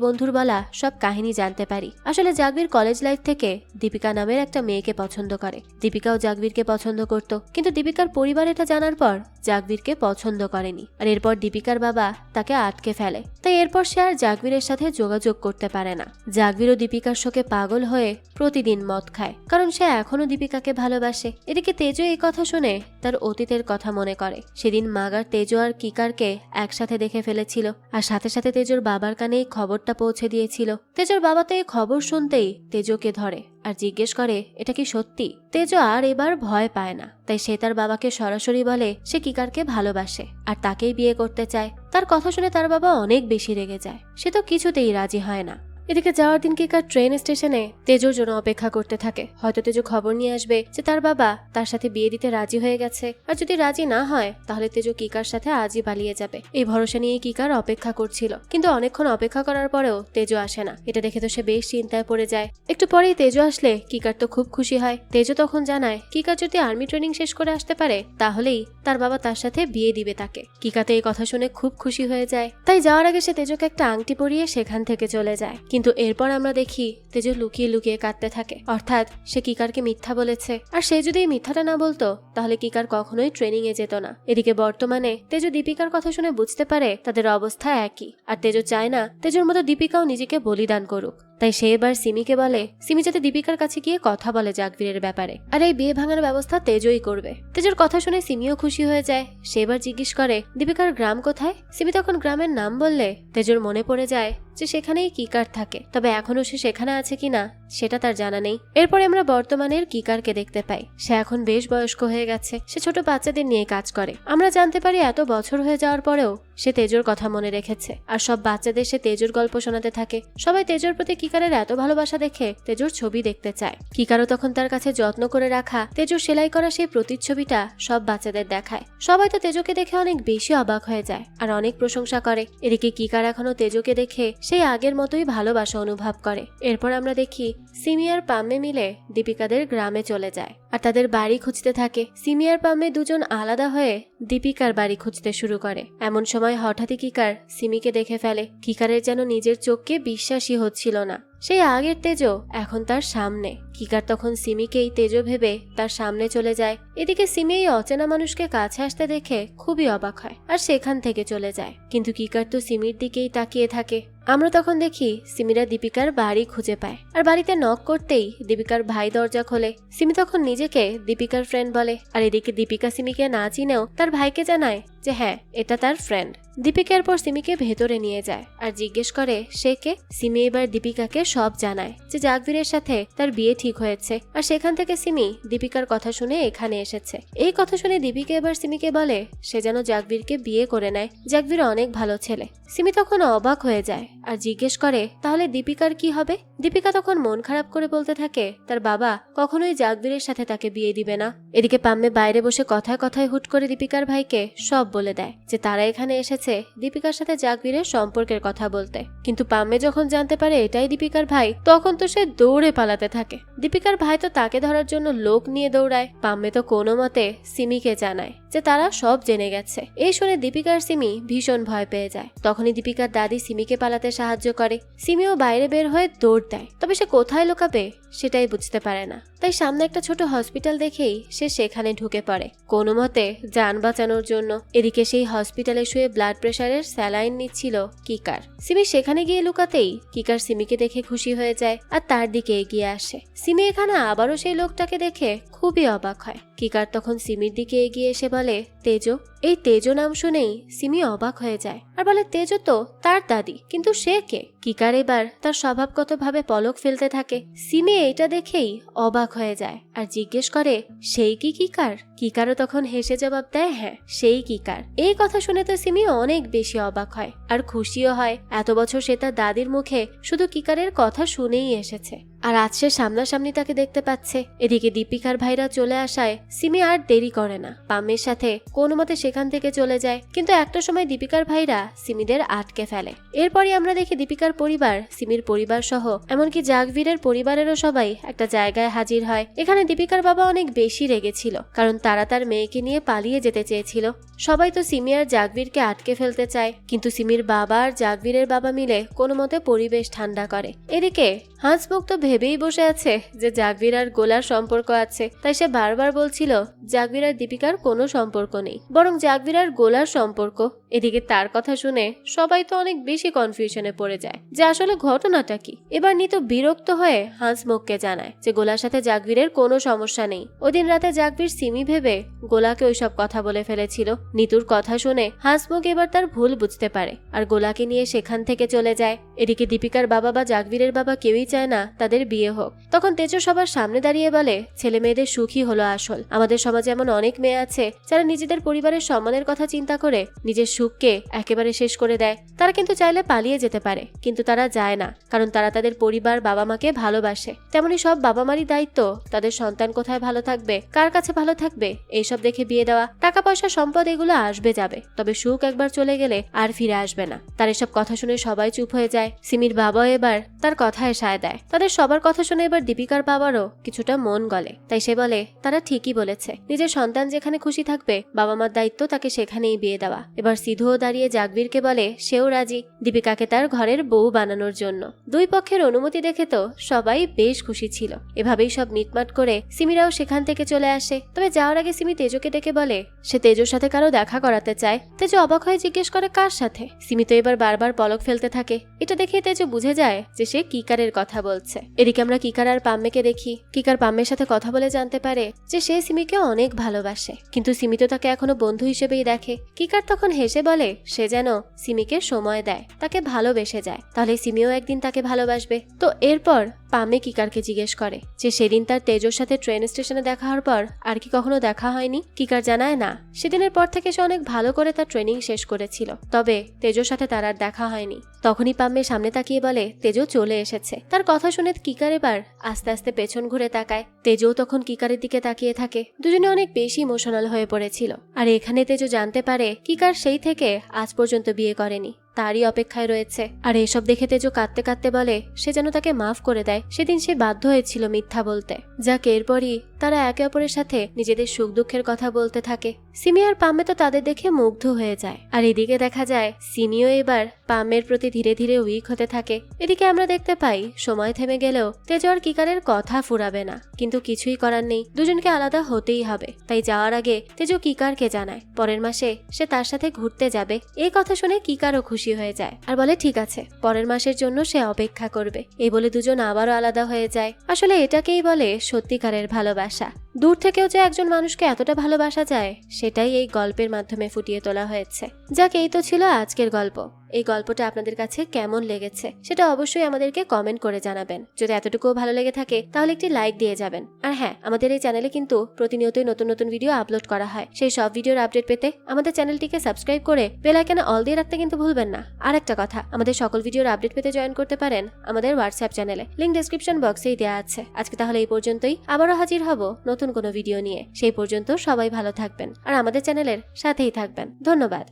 বন্ধুর বলা সব কাহিনী জানতে পারি। আসলে জাগবীর কলেজ লাইফ থেকে দীপিকা নামের একটা মেয়েকে পছন্দ করে। দীপিকাও জাগবীরকে পছন্দ করত, কিন্তু দীপিকার পরিবার এটা জানার পর জাগবীরকে পছন্দ করেনি। আর এরপর দীপিকার বাবা তাকে আটকে ফেলে। তাই এরপর সে আর জাগবীরের সাথে যোগাযোগ করতে পারে না। জাগবীরও দীপিকার শোকে পাগল হয়ে প্রতিদিন মদ খায়, কারণ সে এখনো দীপিকাকে ভালোবাসে। এদিকে তেজো এই কথা শুনে তার অতীতের কথা মনে করে। সেদিন মাগার তেজো আর কিকারকে একসাথে দেখে ফেলেছিল, আর সাথে সাথে তেজোর বাবার কানে এই খবরটা পৌঁছে দিয়েছিল। তেজোর বাবা তো এই খবর শুনতেই তেজোকে ধরে আর জিজ্ঞেস করে এটা কি সত্যি। তেজো আর এবার ভয় পায় না। তাই সে তার বাবাকে সরাসরি বলে সে কিকারকে ভালোবাসে আর তাকেই বিয়ে করতে চায়। তার কথা শুনে তার বাবা অনেক বেশি রেগে যায়। সে তো কিছুতেই রাজি হয় না। এদিকে যাওয়ার দিন কিকার ট্রেন স্টেশনে তেজোর জন্য অপেক্ষা করতে থাকে। হয়তো তেজো খবর নিয়ে আসবে যে তার বাবা তার সাথে বিয়ে দিতে রাজি হয়ে গেছে, আর যদি রাজি না হয় তাহলে তেজো কিকার সাথে আজই পালিয়ে যাবে। এই ভরসা নিয়ে কিকার অপেক্ষা করছিল, কিন্তু অনেকক্ষণ অপেক্ষা করার পরেও তেজো আসে না। এটা দেখে তো সে বেশ চিন্তায় পড়ে যায়। একটু পরেই তেজো আসলে কিকার তো খুব খুশি হয়। তেজো তখন জানায় কিকার যদি আর্মি ট্রেনিং শেষ করে আসতে পারে তাহলেই তার বাবা তার সাথে বিয়ে দিবে তাকে। কিকাতে এই কথা শুনে খুব খুশি হয়ে যায়। তাই যাওয়ার আগে সে তেজোকে একটা আংটি পরিয়ে সেখান থেকে চলে যায়। কিন্তু এরপর আমরা দেখি তেজো লুকিয়ে লুকিয়ে কাঁদতে থাকে। অর্থাৎ সে কিকারকে মিথ্যা বলেছে, আর সে যদি এই মিথ্যাটা না বলতো তাহলে কিকার কখনোই ট্রেনিং এ যেত না। এদিকে বর্তমানে তেজো দীপিকার কথা শুনে বুঝতে পারে তাদের অবস্থা একই, আর তেজো চায় না তেজোর মতো দীপিকাও নিজেকে বলিদান করুক। তাই সে এবার সিমিকে বলে সিমি যাতে দীপিকার কাছে গিয়ে কথা বলে জাগবীরের ব্যাপারে, আর এই বিয়ে ভাঙার ব্যবস্থা তেজোই করবে। তেজোর কথা শুনে সিমিও খুশি হয়ে যায়। সে এবার জিজ্ঞেস করে দীপিকার গ্রাম কোথায়। সিমি তখন গ্রামের নাম বললে তেজোর মনে পড়ে যায় যে সেখানেই কিকার থাকে, তবে এখনো সে সেখানে আছে কিনা সেটা তার জানা নেই। এরপরে আমরা বর্তমানের কিকারকে দেখতে পাই। সে এখন বেশ বয়স্ক হয়ে গেছে। সে ছোট বাচ্চাদের নিয়ে কাজ করে। আমরা জানতে পারি এত বছর হয়ে যাওয়ার পরেও সে তেজোর কথা মনে রেখেছে, আর সব বাচ্চাদের সে তেজোর গল্প শোনাতে থাকে। সবাই তেজোর প্রতি কিকারের এত ভালোবাসা দেখে তেজোর ছবি দেখতে চায়। কিকারও তখন তার কাছে যত্ন করে রাখা তেজোর সেলাই করা সেই প্রতিচ্ছবিটা সব বাচ্চাদের দেখায়। সবাই তো তেজোকে দেখে অনেক বেশি অবাক হয়ে যায় আর অনেক প্রশংসা করে। এদিকে কিকার এখনো তেজোকে দেখে সেই আগের মতোই ভালোবাসা অনুভব করে। এরপর আমরা দেখি সিমি আর পাম্মে মিলে দীপিকাদের গ্রামে চলে যায় আর তাদের বাড়ি খুঁজতে থাকে। সিমি আর পাম্মে দুজন আলাদা হয়ে দীপিকার বাড়ি খুঁজতে শুরু করে। এমন সময় হঠাৎই কিকার সিমিকে দেখে ফেলে। কিকারের যেন নিজের চোখকে বিশ্বাসই হচ্ছিল না। সেই আগের তেজো এখন তার সামনে। কিকার তখন সিমিকেই তেজো ভেবে তার সামনে চলে যায়। এদিকে সিমি এই অচেনা মানুষকে কাছে আসতে দেখে খুবই অবাক হয় আর সেখান থেকে চলে যায়। কিন্তু কিকার তো সিমির দিকেই তাকিয়ে থাকে। আমরা তখন দেখি সিমিরা দীপিকার বাড়ি খুঁজে পায়, আর বাড়িতে নক করতেই দীপিকার ভাই দরজা খোলে। সিমি তখন নিজেকে দীপিকার ফ্রেন্ড বলে, আর এদিকে দীপিকা সিমিকে না চিনেও তার ভাইকে জানায় যে হ্যাঁ এটা তার ফ্রেন্ড। দীপিকার পর সিমিকে ভেতরে নিয়ে যায় আর জিজ্ঞেস করে সে কে। সিমি এবার দীপিকাকে সব জানায় যে জাগবীরের সাথে তার বিয়ে ঠিক হয়েছে, আর সেখান থেকে সিমি দীপিকার কথা শুনে এখানে এসেছে। এই কথা শুনে দীপিকা এবার সিমিকে বলে সে যেন জাগবীরকে বিয়ে করে নেয়। জাগবীর অনেক ভালো ছেলে, সিমি তখন অবাক হয়ে যায় আর জিজ্ঞেস করে তাহলে দীপিকার কি হবে। দীপিকা তখন মন খারাপ করে বলতে থাকে তার বাবা কখনোই জাগবীরের সাথে তাকে বিয়ে দিবে না। এদিকে পাম্মে বাইরে বসে কথায় কথায় হুট করে দীপিকার ভাইকে সব বলে দেয় যে তারা এখানে এসেছে দীপিকার সাথে জাগবীরের সম্পর্কের কথা বলতে। কিন্তু পাম্মে যখন জানতে পারে এটাই দীপিকার ভাই তখন তো সে দৌড়ে পালাতে থাকে। দীপিকার ভাই তো তাকে ধরার জন্য লোক নিয়ে দৌড়ায়। পাম্মে তো কোনো মতে সিমিকে জানায় যে তারা সব জেনে গেছে। এই শুনে দীপিকার সিমি ভীষণ ভয় পেয়ে যায়। তখনই দীপিকার দাদি সিমিকে পালাতে সাহায্য করে। সিমিও বাইরে বের হয়ে দৌড় দেয়, তবে সে কোথায় লুকাবে সেটাই বুঝতে পারে না। তাই সামনে একটা ছোট হসপিটাল দেখেই সে সেখানে ঢুকে পড়ে কোনো মতে যান বাঁচানোর জন্য। এদিকে সেই হসপিটালে শুয়ে ব্লাড প্রেশারের স্যালাইন নিচ্ছিল কিকার। সিমি সেখানে গিয়ে লুকাতেই কিকার সিমিকে দেখে খুশি হয়ে যায় আর তার দিকে এগিয়ে আসে। সিমি এখানে আবারও সেই লোকটাকে দেখে খুবই অবাক হয়। কিকার তখন সিমির দিকে এগিয়ে এসে বলে তেজো। এই তেজো নাম শুনেই সিমি অবাক হয়ে যায় আর বলে তেজো তো তার দাদি, কিন্তু সে কে? কিকার এবার তার স্বভাবগতভাবে পলক ফেলতে থাকে। সিমি এটা দেখেই অবাক হয়ে যায় আর জিজ্ঞেস করে সেই কি কিকার? কিকারও তখন হেসে জবাব দেয় হ্যাঁ সেই কিকার। এই কথা শুনে তো সিমি অনেক বেশি অবাক হয় আর খুশিও হয়। এত বছর সে তার দাদির মুখে শুধু কিকারের কথা শুনেই এসেছে আর আজ সে সামনাসামনি তাকে দেখতে পাচ্ছে। এদিকে দীপিকার ভাইরা চলে আসায় সিমি আর দেরি করে না, পাম্মের সাথে কোনো মতে সেখান থেকে চলে যায়। কিন্তু একটা সময় দীপিকার ভাইরা সিমিদের আটকে ফেলে। এরপরই আমরা দেখি দীপিকার পরিবার, সিমির পরিবার সহ এমনকি জাগবীরের পরিবারেরও সবাই একটা জায়গায় হাজির হয়। এখানে দীপিকার বাবা অনেক বেশি রেগেছিল কারণ তারা তার মেয়েকে নিয়ে পালিয়ে যেতে চেয়েছিল। সবাই তো সিমি আর জাগবীরকে আটকে ফেলতে চায়, কিন্তু সিমির বাবা আর জাগবীরের বাবা মিলে কোনো মতে পরিবেশ ঠান্ডা করে। এদিকে হাঁসমুখ তো ভেবেই বসে আছে যে জাগবীর আর গোলার সম্পর্ক আছে, তাই সে বারবার বলছিল জাগবীর আর দীপিকার কোনো সম্পর্ক নেই, বরং জাগবীর আর গোলার সম্পর্ক। এদিকে তার কথা শুনে সবাই তো অনেক বেশি কনফিউশনে পড়ে যায় যে আসলে ঘটনাটা কি। এবার নিতু বিরক্ত হয়ে হাঁসমুখকে জানায় যে গোলার সাথে জাগবীরের কোনো সমস্যা নেই। ওদিন রাতে জাগবীর সিমি ভেবে গোলাকে ওইসব কথা বলে ফেলেছিল। নিতুর কথা শুনে হাঁসমুখ এবার তার ভুল বুঝতে পারে আর গোলাকে নিয়ে সেখান থেকে চলে যায়। এদিকে দীপিকার বাবা বা জাগবীরের বাবা কেউই চায় না তাদের বিয়ে হোক। তখন তেজো সবার সামনে দাঁড়িয়ে বলে ছেলে মেয়েদের সুখই হলো আসল। আমাদের সমাজে এমন অনেক মেয়ে আছে যারা নিজেদের পরিবারের সম্মানের কথা চিন্তা করে নিজের সুখকে একেবারে শেষ করে দেয়। তারা কিন্তু চাইলে পালিয়ে যেতে পারে, কিন্তু তারা যায় না কারণ তারা তাদের পরিবার বাবা মাকে ভালোবাসে। তেমনি সব বাবা মারই দায়িত্ব তাদের সন্তান কোথায় ভালো থাকবে, কার কাছে ভালো থাকবে এইসব দেখে বিয়ে দেওয়া। টাকা পয়সা সম্পদ এগুলো আসবে যাবে, তবে সুখ একবার চলে গেলে আর ফিরে আসবে না। তার এসব কথা শুনে সবাই চুপ হয়ে যায়। সিমির বাবা এবার তার কথায় সায় দেয়। তাদের সবার কথা শুনে এবার দীপিকার বাবারও কিছুটা মন গলে। তাই সে বলে তারা ঠিকই বলেছে, নিজের সন্তান যেখানে খুশি থাকবে বাবা মার দায়িত্ব তাকে সেখানেই বিয়ে দেওয়া। এবার সিধুও দাঁড়িয়ে জাগবীরকে বলে সেও রাজি দীপিকাকে তার ঘরের বউ বানানোর জন্য। দুই পক্ষের অনুমতি দেখে তো সবাই বেশ খুশি ছিল। এভাবেই সব মিটমাট করে সিমিরাও সেখান থেকে চলে আসে। তবে যাওয়ার আগে সিমি তেজোকে ডেকে বলে সে তেজোর সাথে কারো দেখা করাতে চায়। তেজো অবাক হয়ে জিজ্ঞেস করে কার সাথে? সিমি তো এবার বারবার পলক ফেলতে থাকে। এটা দেখে তেজো বুঝে যায় যে সে কিকারের কথা বলছে। এদিকে আমরা কিকার আর পাম্মেকে দেখি। কিকার পাম্মের সাথে কথা বলে জানতে পারে যে সে সিমিকে অনেক ভালোবাসে, কিন্তু সিমি তো তাকে এখনো বন্ধু হিসেবেই দেখে। কিকার তখন হেসে বলে সে যেন সিমিকে সময় দেয়, তাকে ভালোবেসে যায়, তাহলে সিমিও একদিন তাকে ভালোবাসবে। তো এরপর পাম্মে কিকারকে জিজ্ঞেস করে যে সেদিন তার তেজোর সাথে ট্রেন স্টেশনে দেখা হওয়ার পর আর কি কখনো দেখা হয়নি। কিকার জানায় না, সেদিনের পর থেকে সে অনেক ভালো করে তার ট্রেনিং শেষ করেছিল, তবে তেজোর সাথে তার আর দেখা হয়নি। তখনই পাম্মে সামনে তাকিয়ে বলে তেজো চলে এসেছে। তার কথা শুনে কিকার এবার আস্তে আস্তে পেছন ঘুরে তাকায়। তেজো তখন কিকারের দিকে তাকিয়ে থাকে। দুজনে অনেক বেশি ইমোশনাল হয়ে পড়েছিল। আর এখানে তেজো জানতে পারে কিকার সেই থেকে আজ পর্যন্ত বিয়ে করেনি, তারই অপেক্ষায় রয়েছে। আর এসব দেখে তেজো কাঁদতে কাঁদতে বলে সে যেন তাকে মাফ করে দেয়, সেদিন সে বাধ্য হয়েছিল মিথ্যা বলতে। যাক এরপরই তারা একে অপরের সাথে নিজেদের সুখ দুঃখের কথা বলতে থাকে। সিমি আর পাম্মে তো তাদের দেখে মুগ্ধ হয়ে যায়। আর এদিকে দেখা যায় সিমিও এবার পাম্মের প্রতি ধীরে ধীরে উইক হতে থাকে। এদিকে আমরা দেখতে পাই সময় থেমে গেলেও তেজো আর কিকারের কথা ফুরাবে না, কিন্তু কিছুই করার নেই, দুজনকে আলাদা হতেই হবে। তাই যাওয়ার আগে তেজো কিকারকে জানায় পরের মাসে সে তার সাথে ঘুরতে যাবে। এই কথা শুনে কিকারও খুশি হয়ে যায় আর বলে ঠিক আছে, পরের মাসের জন্য সে অপেক্ষা করবে। এই বলে দুজন আবারও আলাদা হয়ে যায়। আসলে এটাকেই বলে সত্যিকারের ভালোবাসা। দূর থেকেও যে একজন মানুষকে এতটা ভালোবাসা যায়, সেটাই এই গল্পের মাধ্যমে ফুটিয়ে তোলা হয়েছে। যাক এই তো ছিল আজকের গল্প। এই গল্পটা আপনাদের কাছে কেমন লেগেছে সেটা অবশ্যই আমাদেরকে কমেন্ট করে জানাবেন। যদি এতটুকুও ভালো লেগে থাকে তাহলে একটি লাইক দিয়ে যাবেন। আর হ্যাঁ, আমাদের এই চ্যানেলে কিন্তু প্রতিনিয়তই নতুন নতুন ভিডিও আপলোড করা হয়। সেই সব ভিডিওর আপডেট পেতে আমাদের চ্যানেলটিকে সাবস্ক্রাইব করে বেল আইকনে অল দিয়ে রাখতে কিন্তু ভুলবেন না। আর একটা কথা, আমাদের সকল ভিডিওর আপডেট পেতে জয়েন করতে পারেন আমাদের হোয়াটসঅ্যাপ চ্যানেলে, লিংক ডেসক্রিপশন বক্সেই দেওয়া আছে। আজকে তাহলে এই পর্যন্তই, আবারও হাজির হব নতুন কোনো ভিডিও নিয়ে। সেই পর্যন্ত সবাই ভালো থাকবেন আর আমাদের চ্যানেলের সাথেই থাকবেন। ধন্যবাদ।